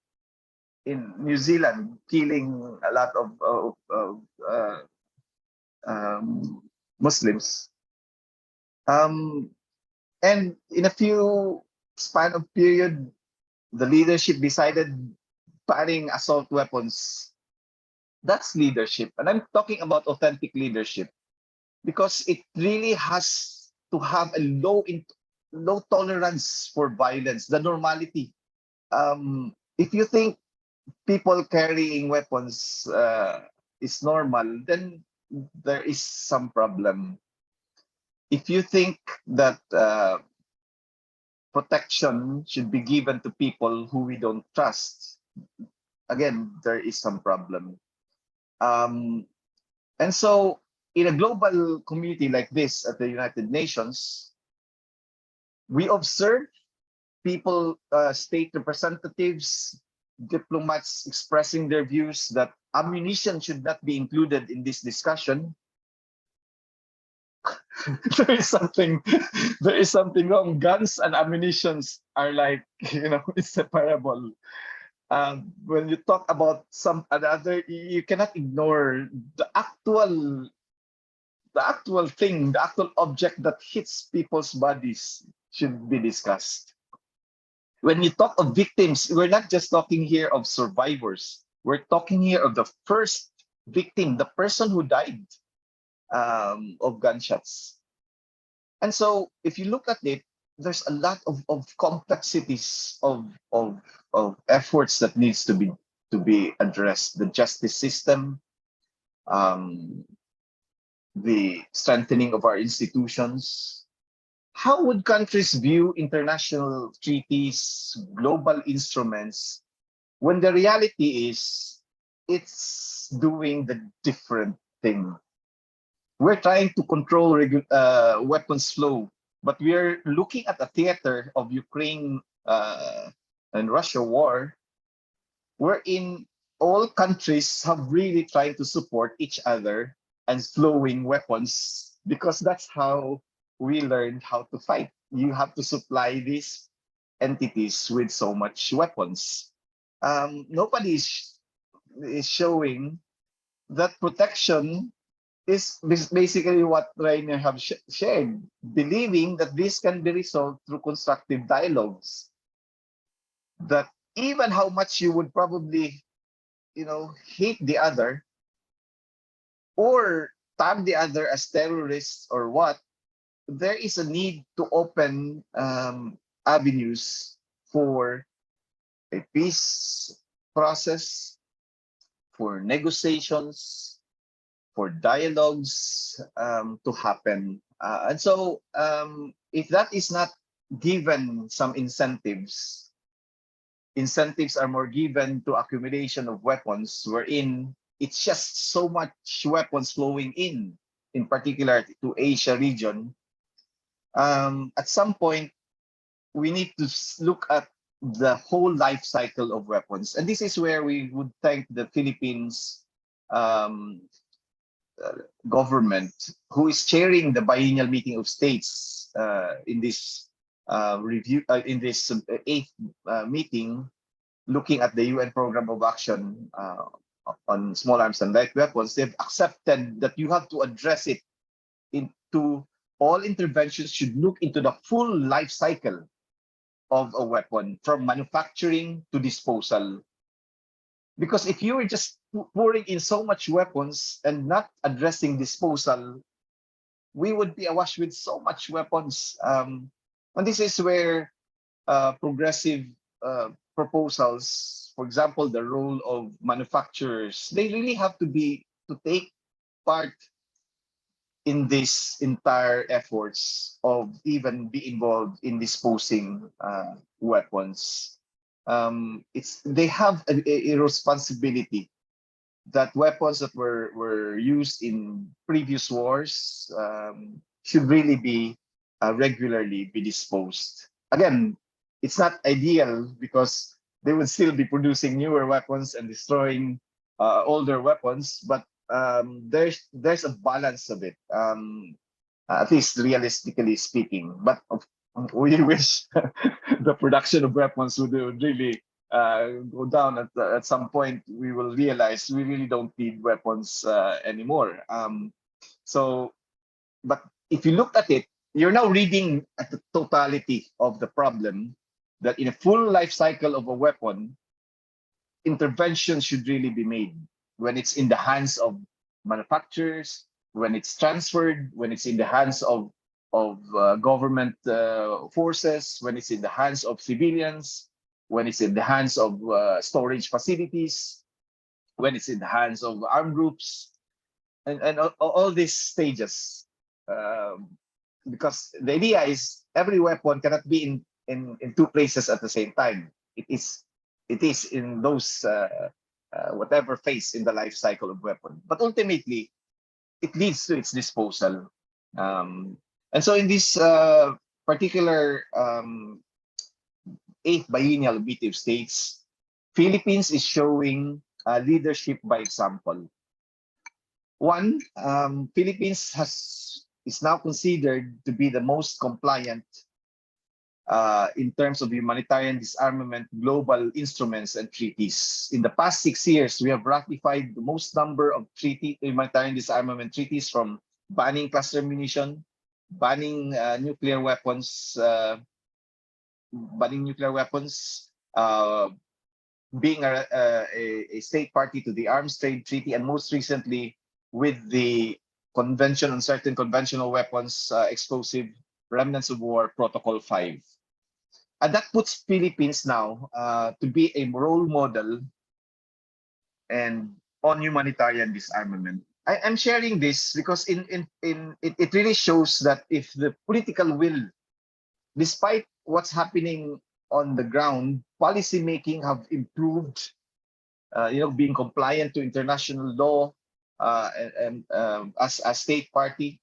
in New Zealand, killing a lot of Muslims. And in a few span of period, the leadership decided banning assault weapons. That's leadership. And I'm talking about authentic leadership because it really has to have a low tolerance for violence, the normality. If you think people carrying weapons is normal, then there is some problem. If you think that protection should be given to people who we don't trust, again, there is some problem. And so in a global community like this at the United Nations, we observe people, state representatives, diplomats expressing their views that ammunition should not be included in this discussion. there is something wrong. Guns and ammunitions are like, inseparable. When you talk about some another, you cannot ignore the actual thing, the actual object that hits people's bodies should be discussed. When you talk of victims, we're not just talking here of survivors. We're talking here of the first victim, the person who died of gunshots. And so if you look at it, there's a lot of complexities of efforts that needs to be addressed. The justice system, the strengthening of our institutions, how would countries view international treaties, global instruments, when the reality is it's doing the different thing? We're trying to control weapons flow, but we're looking at a theater of Ukraine and Russia war, wherein all countries have really tried to support each other and flowing weapons, because that's how we learned how to fight. You have to supply these entities with so much weapons. Nobody is showing that protection is basically what Rainer have shared, believing that this can be resolved through constructive dialogues. That even how much you would probably, hate the other or tag the other as terrorists or what, there is a need to open avenues for a peace process, for negotiations, for dialogues to happen. And so if that is not given some incentives are more given to accumulation of weapons, wherein it's just so much weapons flowing in particular to Asia region. At some point, we need to look at the whole life cycle of weapons. And this is where we would thank the Philippines government, who is chairing the Biennial Meeting of States in this review, in this 8th meeting, looking at the UN Program of Action on small arms and light weapons. They've accepted that you have to address it into all interventions should look into the full life cycle of a weapon, from manufacturing to disposal. Because if you were just pouring in so much weapons and not addressing disposal, we would be awash with so much weapons. And this is where progressive proposals, for example, the role of manufacturers, they really have to take part in this entire efforts of even be involved in disposing weapons. They have a responsibility that weapons that were used in previous wars should really be regularly be disposed. Again, it's not ideal because they would still be producing newer weapons and destroying older weapons, but there's a balance of it, at least realistically speaking. But we wish the production of weapons would really go down. At some point, we will realize we really don't need weapons anymore. But if you look at it, you're now reading at the totality of the problem, that in a full life cycle of a weapon, intervention should really be made when it's in the hands of manufacturers, when it's transferred, when it's in the hands of government forces, when it's in the hands of civilians, when it's in the hands of storage facilities, when it's in the hands of armed groups, and all these stages. Because the idea is every weapon cannot be in two places at the same time. It is in those whatever phase in the life cycle of weapon, but ultimately it leads to its disposal. And so in this particular 8th Biennial Meeting of States, Philippines is showing leadership by example. One, Philippines is now considered to be the most compliant in terms of humanitarian disarmament, global instruments and treaties. In the past 6 years, we have ratified the most number of humanitarian disarmament treaties, from banning cluster munition, banning nuclear weapons, being a state party to the Arms Trade Treaty, and most recently with the Convention on Certain Conventional Weapons, Explosive Remnants of War, Protocol 5. And that puts Philippines now to be a role model and on humanitarian disarmament. I'm sharing this because it really shows that if the political will despite what's happening on the ground, policy making have improved, being compliant to international law, and as a state party.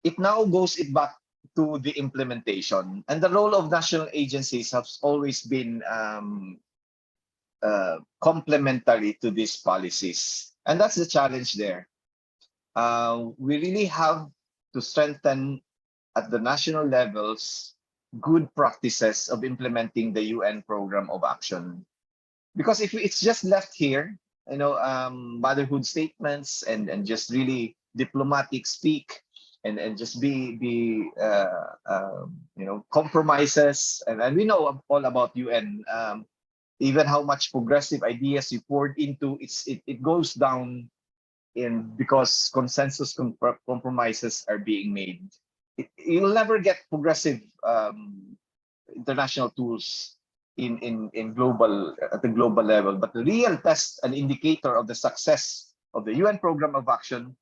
It now goes back to the implementation, and the role of national agencies has always been complementary to these policies, and that's the challenge there. We really have to strengthen at the national levels good practices of implementing the UN program of action, because if it's just left here, motherhood statements and just really diplomatic speak, and just be compromises, and we know all about UN, even how much progressive ideas you poured into it goes down because consensus compromises are being made. You'll never get progressive international tools at the global level. But the real test and indicator of the success of the UN program of action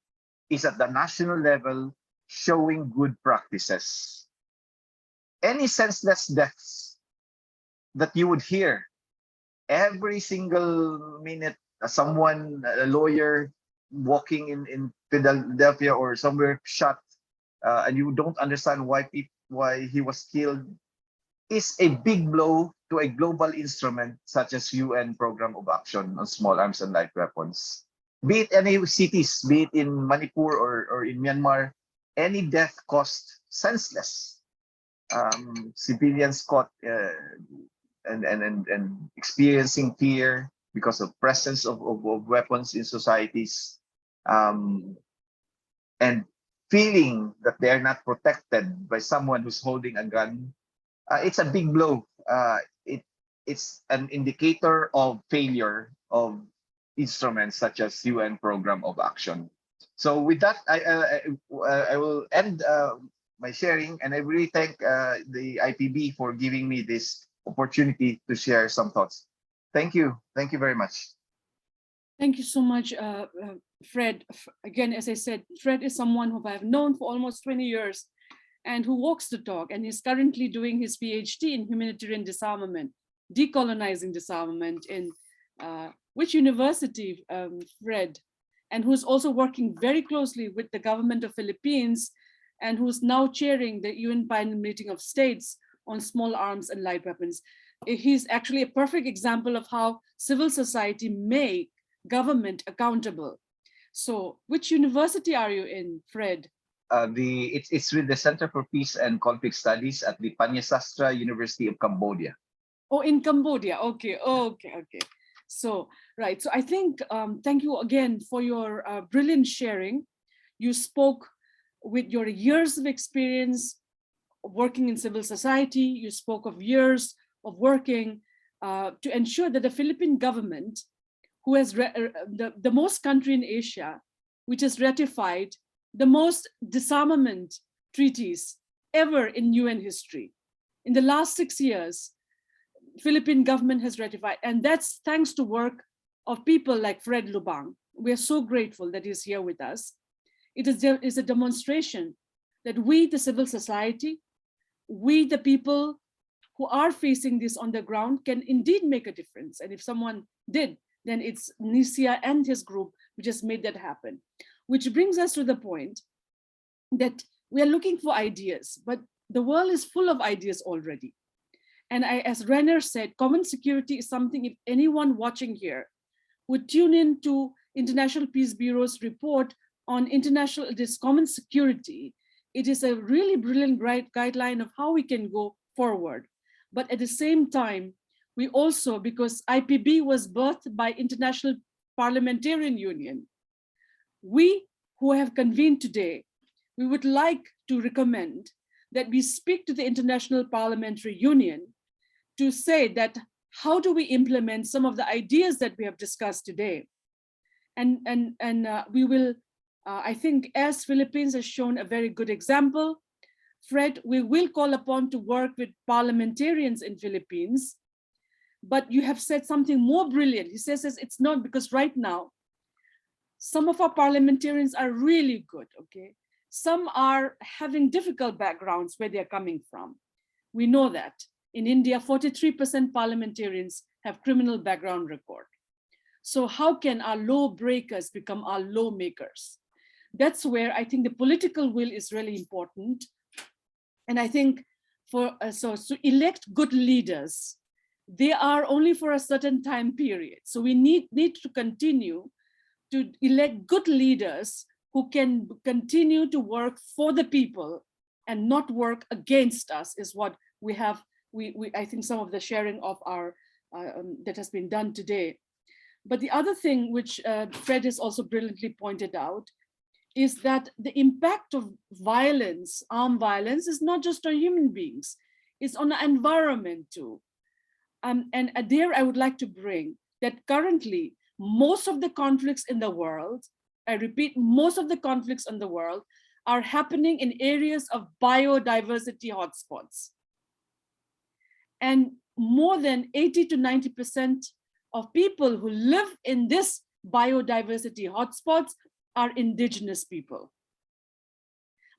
is at the national level, showing good practices. Any senseless deaths that you would hear every single minute, a lawyer walking in Philadelphia or somewhere shot, and you don't understand why he was killed, is a big blow to a global instrument such as UN Program of Action on Small Arms and Light Weapons. Be it any cities, be it in Manipur or in Myanmar, any death caused senseless. Civilians caught and experiencing fear because of presence of weapons in societies, and feeling that they're not protected by someone who's holding a gun. It's a big blow. It's an indicator of failure of instruments such as UN Program of Action. So with that, I will end my sharing, and I really thank the IPB for giving me this opportunity to share some thoughts. Thank you. Thank you very much. Thank you so much, Fred. Again, as I said, Fred is someone who I've known for almost 20 years and who walks the talk, and he's currently doing his PhD in humanitarian disarmament, decolonizing disarmament in which university, Fred? And who's also working very closely with the government of Philippines, and who's now chairing the UN Biennial Meeting of States on small arms and light weapons. He's actually a perfect example of how civil society make government accountable. So which university are you in, Fred? It's with the Center for Peace and Conflict Studies at the Panyasastra University of Cambodia. Oh, in Cambodia. Okay. So, right. So I think, thank you again for your brilliant sharing. You spoke with your years of experience working in civil society. You spoke of years of working to ensure that the Philippine government, who has the most country in Asia, which has ratified the most disarmament treaties ever in UN history. In the last 6 years, Philippine government has ratified, and that's thanks to work of people like Fred Lubang. We are so grateful that he's here with us. It is a demonstration that we, the civil society, we, the people who are facing this on the ground, can indeed make a difference. And if someone did, then it's Nisia and his group who just made that happen. Which brings us to the point that we are looking for ideas, but the world is full of ideas already. And as Renner said, common security is something, if anyone watching here would tune in to International Peace Bureau's report on this common security, it is a really brilliant guideline of how we can go forward. But at the same time, we also, because IPB was birthed by International Parliamentarian Union, we who have convened today, we would like to recommend that we speak to the International Parliamentary Union to say that how do we implement some of the ideas that we have discussed today? And we will, I think, as Philippines has shown a very good example, Fred, we will call upon to work with parliamentarians in Philippines, but you have said something more brilliant. He says it's not, because right now, some of our parliamentarians are really good, okay? Some are having difficult backgrounds where they're coming from. We know that. In India, 43% parliamentarians have criminal background record. So how can our law breakers become our lawmakers? That's where I think the political will is really important. And I think so to elect good leaders, they are only for a certain time period. So we need to continue to elect good leaders who can continue to work for the people and not work against us, is what we have. I think some of the sharing of our that has been done today. But the other thing which Fred has also brilliantly pointed out is that the impact of violence, armed violence, is not just on human beings, it's on the environment too. And there I would like to bring that currently most of the conflicts in the world, I repeat, most of the conflicts in the world are happening in areas of biodiversity hotspots. And more than 80 to 90% of people who live in this biodiversity hotspots are indigenous people.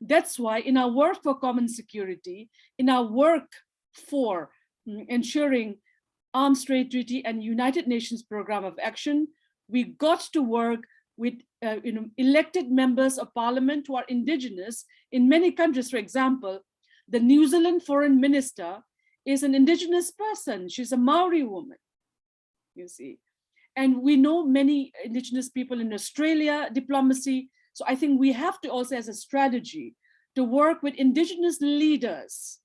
That's why in our work for common security, in our work for ensuring Arms Trade Treaty and United Nations Program of Action, we got to work with elected members of parliament who are indigenous in many countries. For example, the New Zealand foreign minister is an indigenous person. She's a Maori woman, you see. And we know many indigenous people in Australia, diplomacy. So I think we have to also, as a strategy, to work with indigenous leaders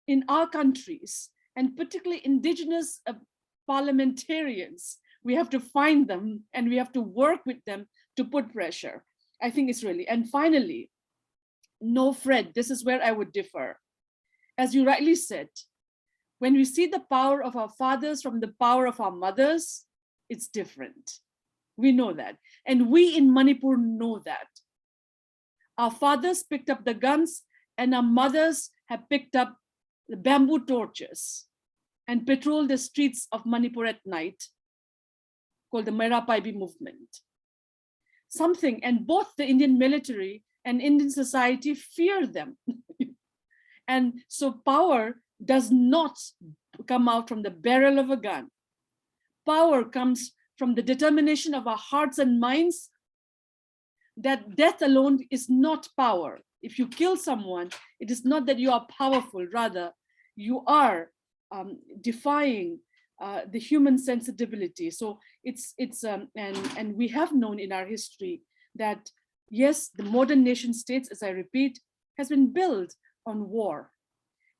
in our countries, and particularly indigenous parliamentarians. We have to find them and we have to work with them to put pressure. I think it's really, and finally, no, Fred, this is where I would differ. As you rightly said, when we see the power of our fathers from the power of our mothers, it's different. We know that. And we in Manipur know that. Our fathers picked up the guns and our mothers have picked up the bamboo torches and patrolled the streets of Manipur at night, called the Merapaibi movement. Something, and both the Indian military and Indian society fear them. And so power does not come out from the barrel of a gun. Power comes from the determination of our hearts and minds that death alone is not power. If you kill someone, it is not that you are powerful, rather you are defying the human sensibility. So and we have known in our history that yes, the modern nation states, as I repeat, has been built on war.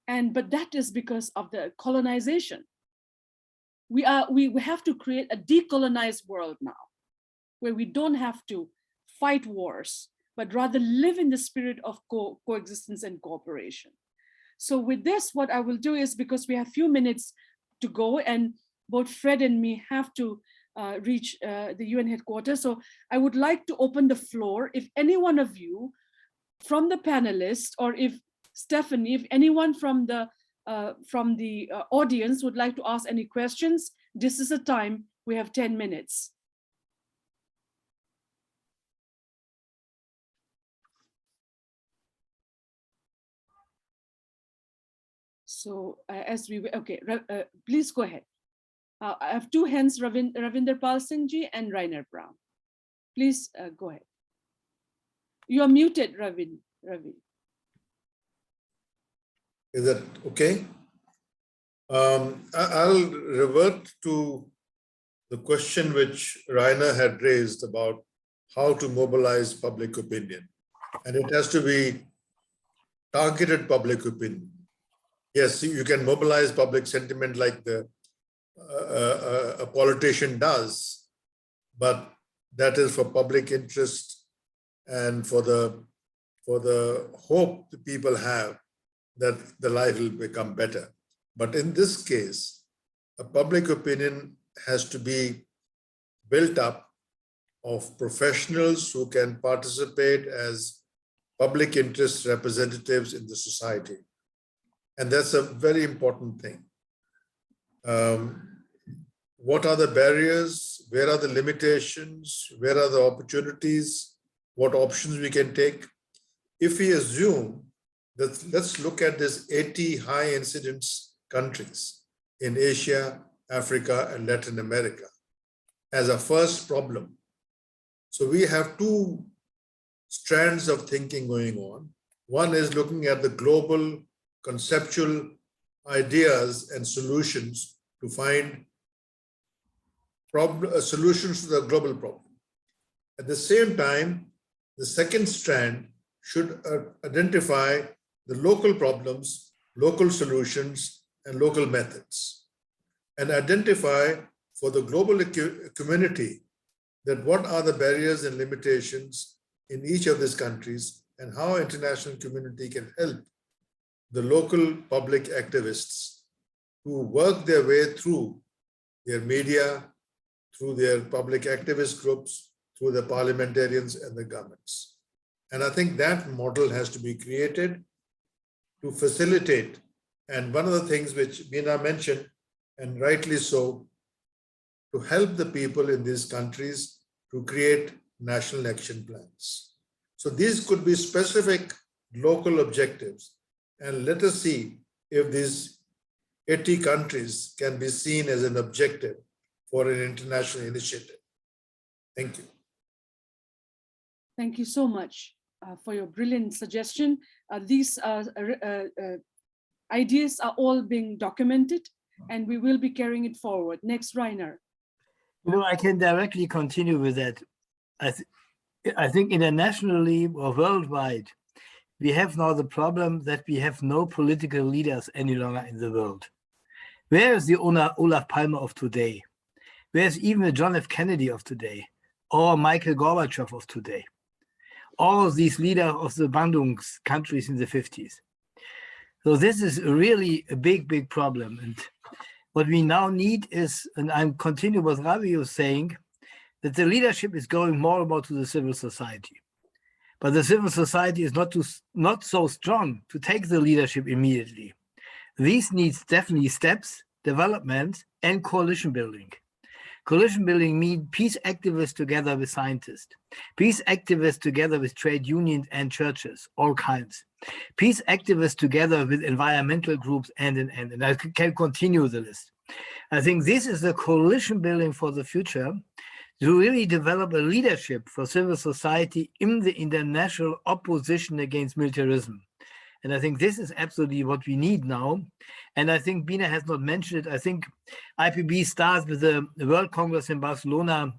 But that is because of the colonization. We have to create a decolonized world now, where we don't have to fight wars, but rather live in the spirit of coexistence and cooperation. So with this, what I will do is, because we have few minutes to go and both Fred and me have to reach the UN headquarters. So I would like to open the floor. If any one of you from the panelists, or if Stephanie, if anyone from the audience would like to ask any questions, this is a time. We have 10 minutes. So please go ahead. I have two hands, Ravinder Pal Singh ji and Rainer Brown. Please go ahead. You are muted, Ravi. Is that okay? I'll revert to the question which Rainer had raised about how to mobilize public opinion. And it has to be targeted public opinion. Yes, you can mobilize public sentiment like a politician does, but that is for public interest and for the hope the people have that the life will become better. But in this case, a public opinion has to be built up of professionals who can participate as public interest representatives in the society. And that's a very important thing. What are the barriers? Where are the limitations? Where are the opportunities? what options we can take. If we assume that, let's look at this 80 high incidence countries in Asia, Africa, and Latin America as a first problem. So we have two strands of thinking going on. One is looking at the global conceptual ideas and solutions to find solutions to the global problem. At the same time, the second strand should identify the local problems, local solutions, and local methods, and identify for the global community that what are the barriers and limitations in each of these countries and how international community can help the local public activists who work their way through their media, through their public activist groups, through the parliamentarians and the governments. And I think that model has to be created to facilitate. And one of the things which Meena mentioned, and rightly so, to help the people in these countries to create national action plans. So these could be specific local objectives. And let us see if these 80 countries can be seen as an objective for an international initiative. Thank you. Thank you so much for your brilliant suggestion. These ideas are all being documented and we will be carrying it forward. Next, Rainer. I can directly continue with that. I think internationally or worldwide, we have now the problem that we have no political leaders any longer in the world. Where is the Olaf Palme of today? Where's even the John F. Kennedy of today? Or Michael Gorbachev of today? All of these leaders of the Bandung countries in the 50s. So this is really a big, big problem. And what we now need is, and I'm continuing what Ravi was saying, that the leadership is going more and more to the civil society. But the civil society is not so strong to take the leadership immediately. This needs definitely steps, development, and coalition building. Coalition building means peace activists together with scientists, peace activists together with trade unions and churches, all kinds, peace activists together with environmental groups, and I can continue the list. I think this is the coalition building for the future to really develop a leadership for civil society in the international opposition against militarism. And I think this is absolutely what we need now. And I think Bina has not mentioned it. I think IPB starts with the World Congress in Barcelona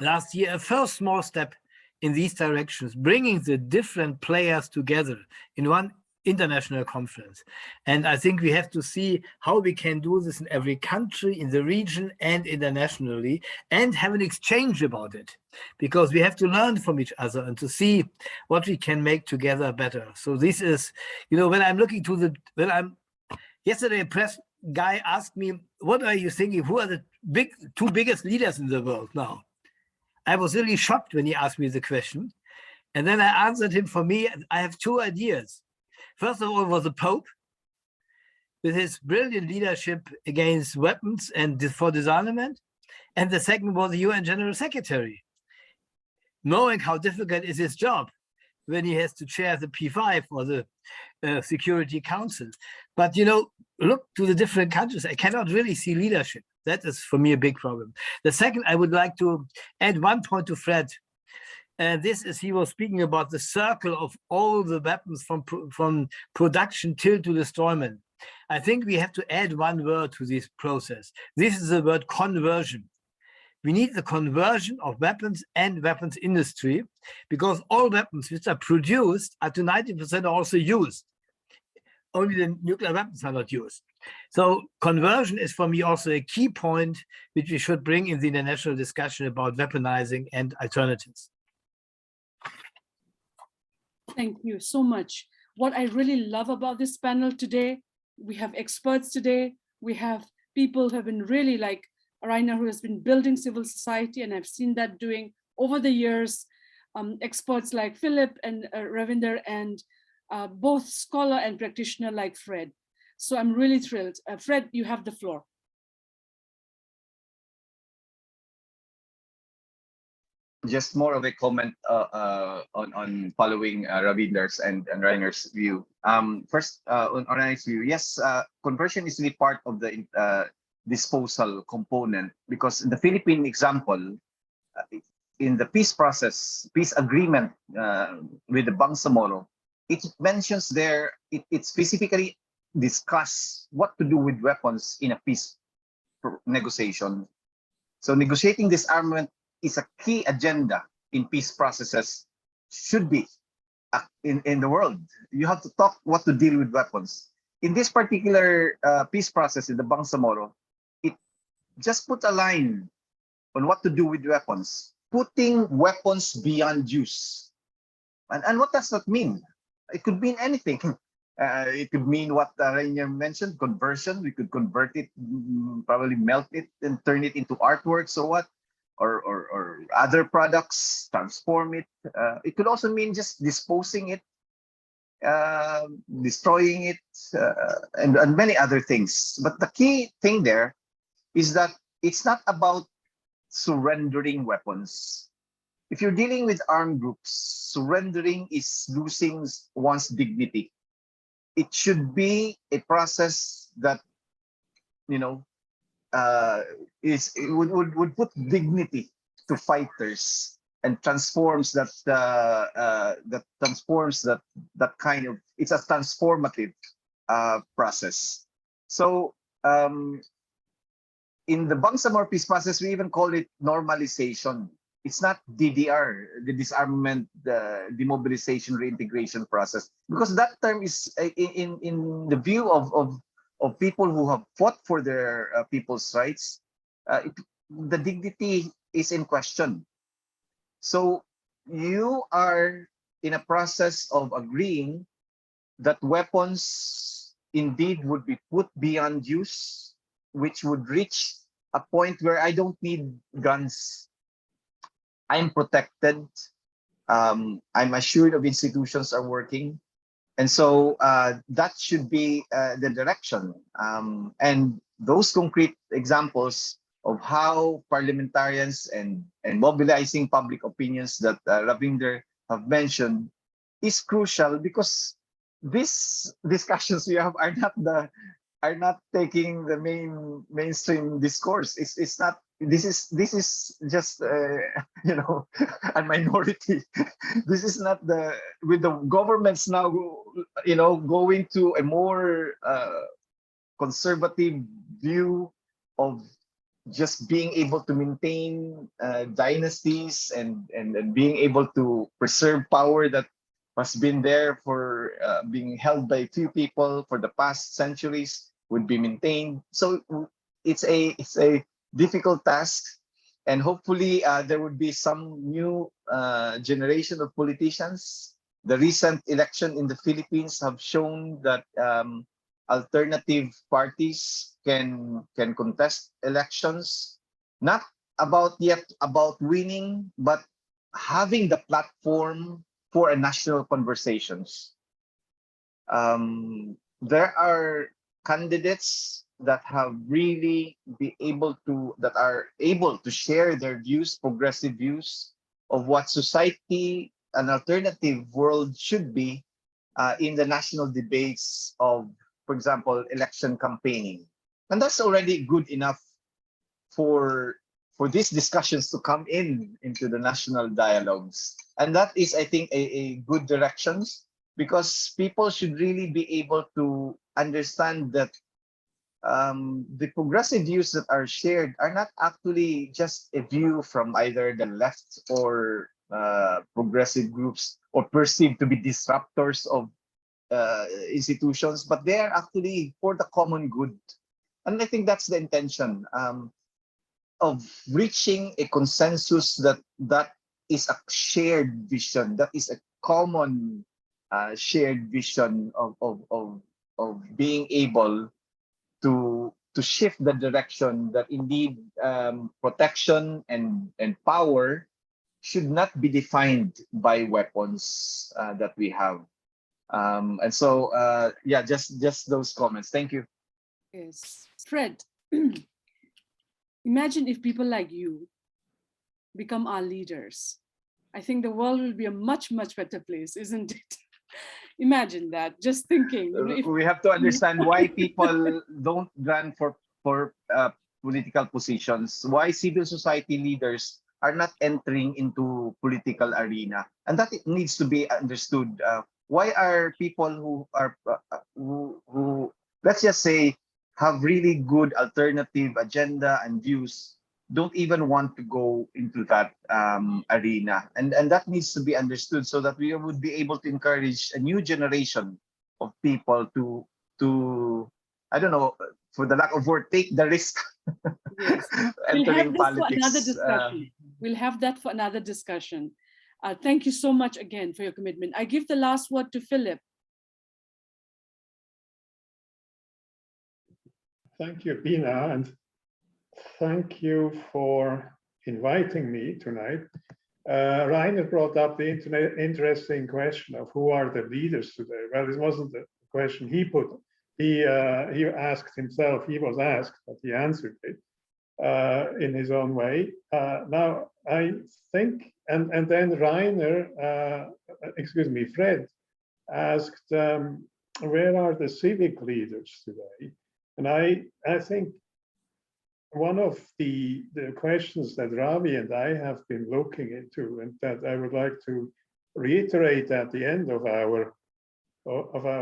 last year, a first small step in these directions, bringing the different players together in one international conference. And I think we have to see how we can do this in every country, in the region and internationally, and have an exchange about it, because we have to learn from each other and to see what we can make together better. So this is, when I'm looking to yesterday a press guy asked me, what are you thinking? Who are the two biggest leaders in the world now? I was really shocked when he asked me the question. And then I answered him, for me, I have two ideas. First of all, was the Pope with his brilliant leadership against weapons and for disarmament. And the second was the UN General Secretary, knowing how difficult is his job when he has to chair the P5 or the Security Council. But, look to the different countries. I cannot really see leadership. That is, for me, a big problem. The second, I would like to add one point to Fred. And this is, he was speaking about the circle of all the weapons from production till to destroyment. I think we have to add one word to this process. This is the word conversion. We need the conversion of weapons and weapons industry, because all weapons which are produced are to 90% also used. Only the nuclear weapons are not used. So conversion is for me also a key point which we should bring in the international discussion about weaponizing and alternatives. Thank you so much. What I really love about this panel today, we have experts today, we have people who have been really like Rainer, who has been building civil society, and I've seen that doing over the years, experts like Philip and Ravinder, and both scholar and practitioner like Fred. So I'm really thrilled. Fred, you have the floor. just more of a comment on following Ravinder's and Reiner's view. First, on Reiner's view, yes, conversion is really part of the disposal component, because in the Philippine example, in the peace process, peace agreement with the Bangsamoro, it mentions there, it specifically discuss what to do with weapons in a peace negotiation. So negotiating disarmament is a key agenda in peace processes, should be in the world. You have to talk what to deal with weapons. In this particular peace process in the Bangsamoro, it just put a line on what to do with weapons, putting weapons beyond use. And what does that mean? It could mean anything. It could mean what Rainier mentioned, conversion. We could convert it, probably melt it and turn it into artworks or what, or other products, transform it. It could also mean just disposing it, destroying it, and many other things. But the key thing there is that it's not about surrendering weapons. If you're dealing with armed groups, surrendering is losing one's dignity. It should be a process that, you know, would put dignity to fighters and transforms that kind of, it's a transformative process. So in the Bangsamoro peace process, we even call it normalization. It's not DDR, the disarmament, the demobilization, reintegration process, because that term is in the view of people who have fought for their people's rights, the dignity is in question. So you are in a process of agreeing that weapons indeed would be put beyond use, which would reach a point where I don't need guns. I'm protected. I'm assured of institutions are working. And so that should be the direction. And those concrete examples of how parliamentarians and mobilizing public opinions that Ravinder have mentioned is crucial, because these discussions we have are not taking the mainstream discourse. It's not. This is just you know, a minority. This is not the, with the governments now, you know, going to a more conservative view of just being able to maintain dynasties and being able to preserve power that has been there for being held by few people for the past centuries would be maintained. So it's a difficult task, and hopefully there would be some new generation of politicians. The recent election in the Philippines have shown that alternative parties can contest elections, not about winning, but having the platform for a national conversations. There are candidates that have really that are able to share their views, progressive views of what society, an alternative world should be in the national debates of, for example, election campaigning. And that's already good enough for these discussions to come into the national dialogues. And that is, I think, a good directions, because people should really be able to understand that the progressive views that are shared are not actually just a view from either the left or progressive groups, or perceived to be disruptors of institutions, but they are actually for the common good. And I think that's the intention of reaching a consensus that is a shared vision, that is a common shared vision of being able to shift the direction that indeed protection and power should not be defined by weapons that we have. And so yeah, just those comments. Thank you. Yes, Fred. Imagine if people like you become our leaders, I think the world will be a much, much better place, isn't it? Imagine that, just thinking. You know, if, We have to understand why people don't run for political positions, why civil society leaders are not entering into political arena, and that it needs to be understood. Why are people who are who let's just say have really good alternative agenda and views don't even want to go into that arena, and that needs to be understood so that we would be able to encourage a new generation of people to I don't know, for the lack of word, take the risk. yes, we'll have Entering this for another politics. discussion. We'll have that for another discussion. Thank you so much again for your commitment. I give the last word to Philip. Thank you, Bina, and thank you for inviting me tonight. Rainer brought up the interesting question of who are the leaders today. Well, it wasn't the question he put. He asked himself, he was asked, but he answered it in his own way. Now, I think, and then Rainer, excuse me, Fred, asked, where are the civic leaders today? And I think one of the questions that Ravi and I have been looking into, and that I would like to reiterate at the end of our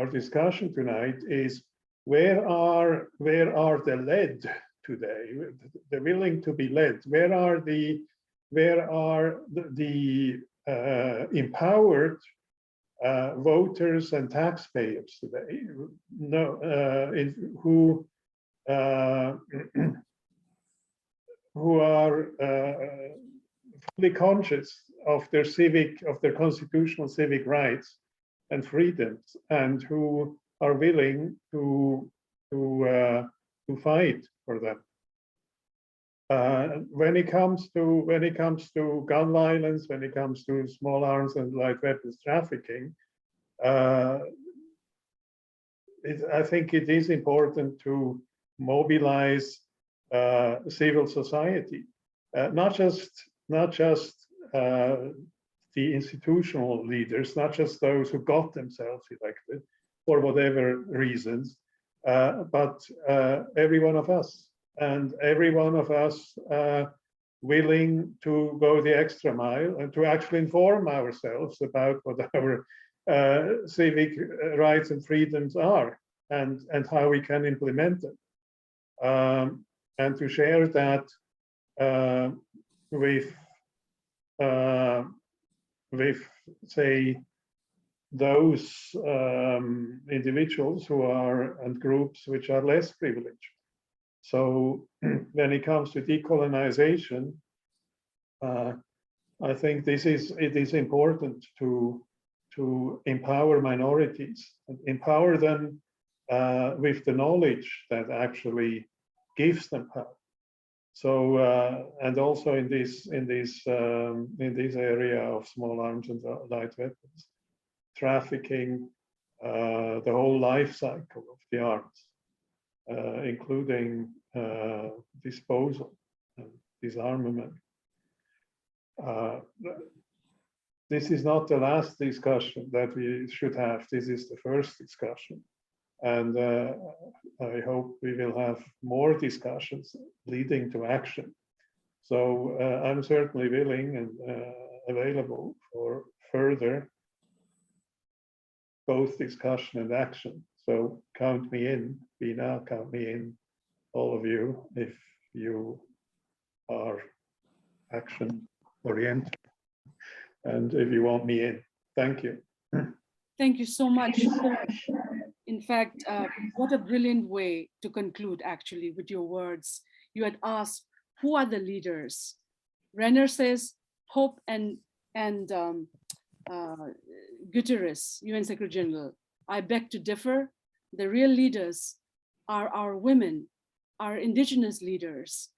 discussion tonight, is where are the led today, the willing to be led? Where are the empowered voters and taxpayers today? No, who are fully conscious of their constitutional civic rights and freedoms, and who are willing to fight for them. When it comes to gun violence, when it comes to small arms and light weapons trafficking, I think it is important to mobilize civil society, not just the institutional leaders, not just those who got themselves elected for whatever reasons, but every one of us, and every one of us willing to go the extra mile and to actually inform ourselves about what our civic rights and freedoms are, and how we can implement them. And to share that with say those individuals who are, and groups which are less privileged. So when it comes to decolonization, I think it is important to empower minorities, and empower them with the knowledge that actually gives them power. So and also in this area of small arms and light weapons trafficking, the whole life cycle of the arms, including disposal and disarmament. This is not the last discussion that we should have. This is the first discussion. And I hope we will have more discussions leading to action. So I'm certainly willing and available for further both discussion and action. So count me in, Bina, count me in, all of you, if you are action oriented. And if you want me in, thank you. Thank you so much. In fact, what a brilliant way to conclude, actually, with your words. You had asked, who are the leaders? Renner says, Pope and Guterres, UN Secretary General. I beg to differ. The real leaders are our women, our indigenous leaders,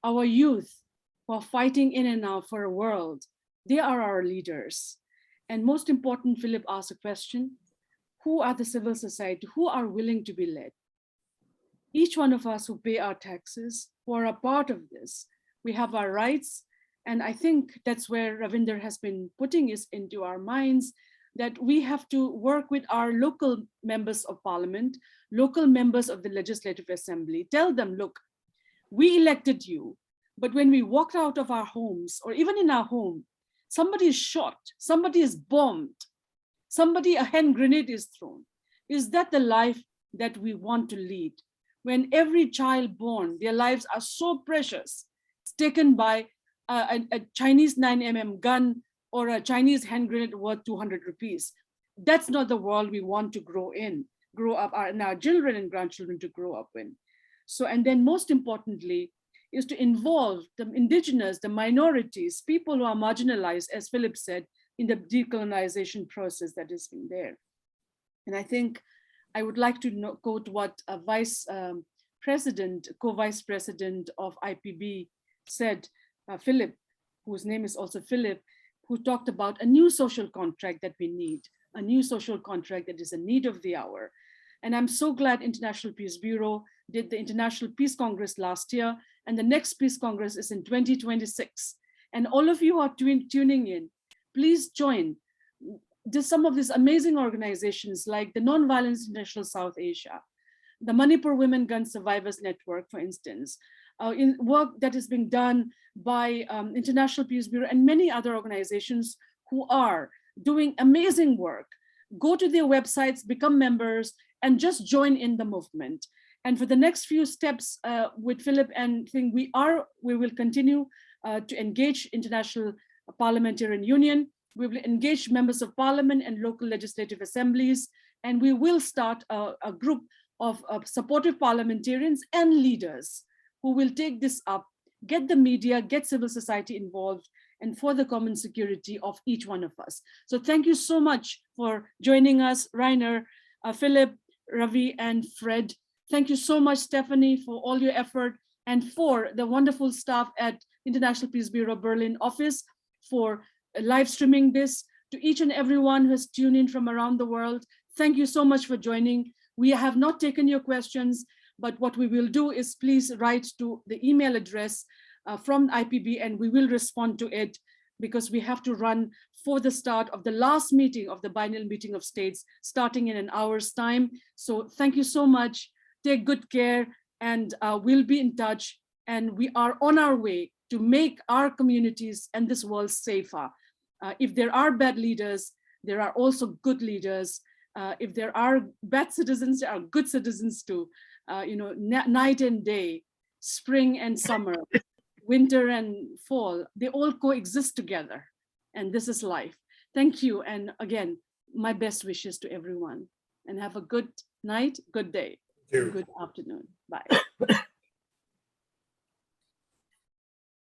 our youth who are fighting in and out for a world. They are our leaders. And most important, Philip asked a question, who are the civil society, who are willing to be led? Each one of us who pay our taxes, who are a part of this, we have our rights And I think that's where Ravinder has been putting is into our minds, that we have to work with our local members of parliament, local members of the Legislative Assembly, tell them, look, we elected you, but when we walked out of our homes, or even in our home, somebody is shot, somebody is bombed, a hand grenade is thrown. Is that the life that we want to lead? When every child born, their lives are so precious, it's taken by a Chinese 9mm gun or a Chinese hand grenade worth 200 rupees. That's not the world we want to grow up, and our children and grandchildren to grow up in. So, and then most importantly, is to involve the indigenous, the minorities, people who are marginalized, as Philip said, in the decolonization process that has been there. And I think I would like to quote what a co-vice president of IPB said, Philip, whose name is also Philip, who talked about a new social contract that we need, a new social contract that is a need of the hour. And I'm so glad International Peace Bureau did the International Peace Congress last year, and the next Peace Congress is in 2026. And all of you are tuning in, please join. There's some of these amazing organizations like the Nonviolence International South Asia, the Manipur Women Gun Survivors Network, for instance, in work that is being done by International Peace Bureau and many other organizations who are doing amazing work. Go to their websites, become members, and just join in the movement. And for the next few steps with Philip and Thing, we will continue to engage International Parliamentarian Union. We will engage members of parliament and local legislative assemblies, and we will start a group of supportive parliamentarians and leaders who will take this up, get the media, get civil society involved, and for the common security of each one of us. So thank you so much for joining us, Rainer, Philip, Ravi, and Fred. Thank you so much, Stephanie, for all your effort, and for the wonderful staff at International Peace Bureau Berlin office for live streaming this. To each and everyone who has tuned in from around the world, thank you so much for joining. We have not taken your questions, but what we will do is please write to the email address from IPB, and we will respond to it, because we have to run for the start of the last meeting of the Biennial Meeting of States starting in an hour's time. So thank you so much. Take good care, and we'll be in touch. And we are on our way to make our communities and this world safer. If there are bad leaders, there are also good leaders. If there are bad citizens, there are good citizens too. Night and day, spring and summer, winter and fall, they all coexist together. And this is life. Thank you. And again, my best wishes to everyone, and have a good night, good day, good afternoon. Bye.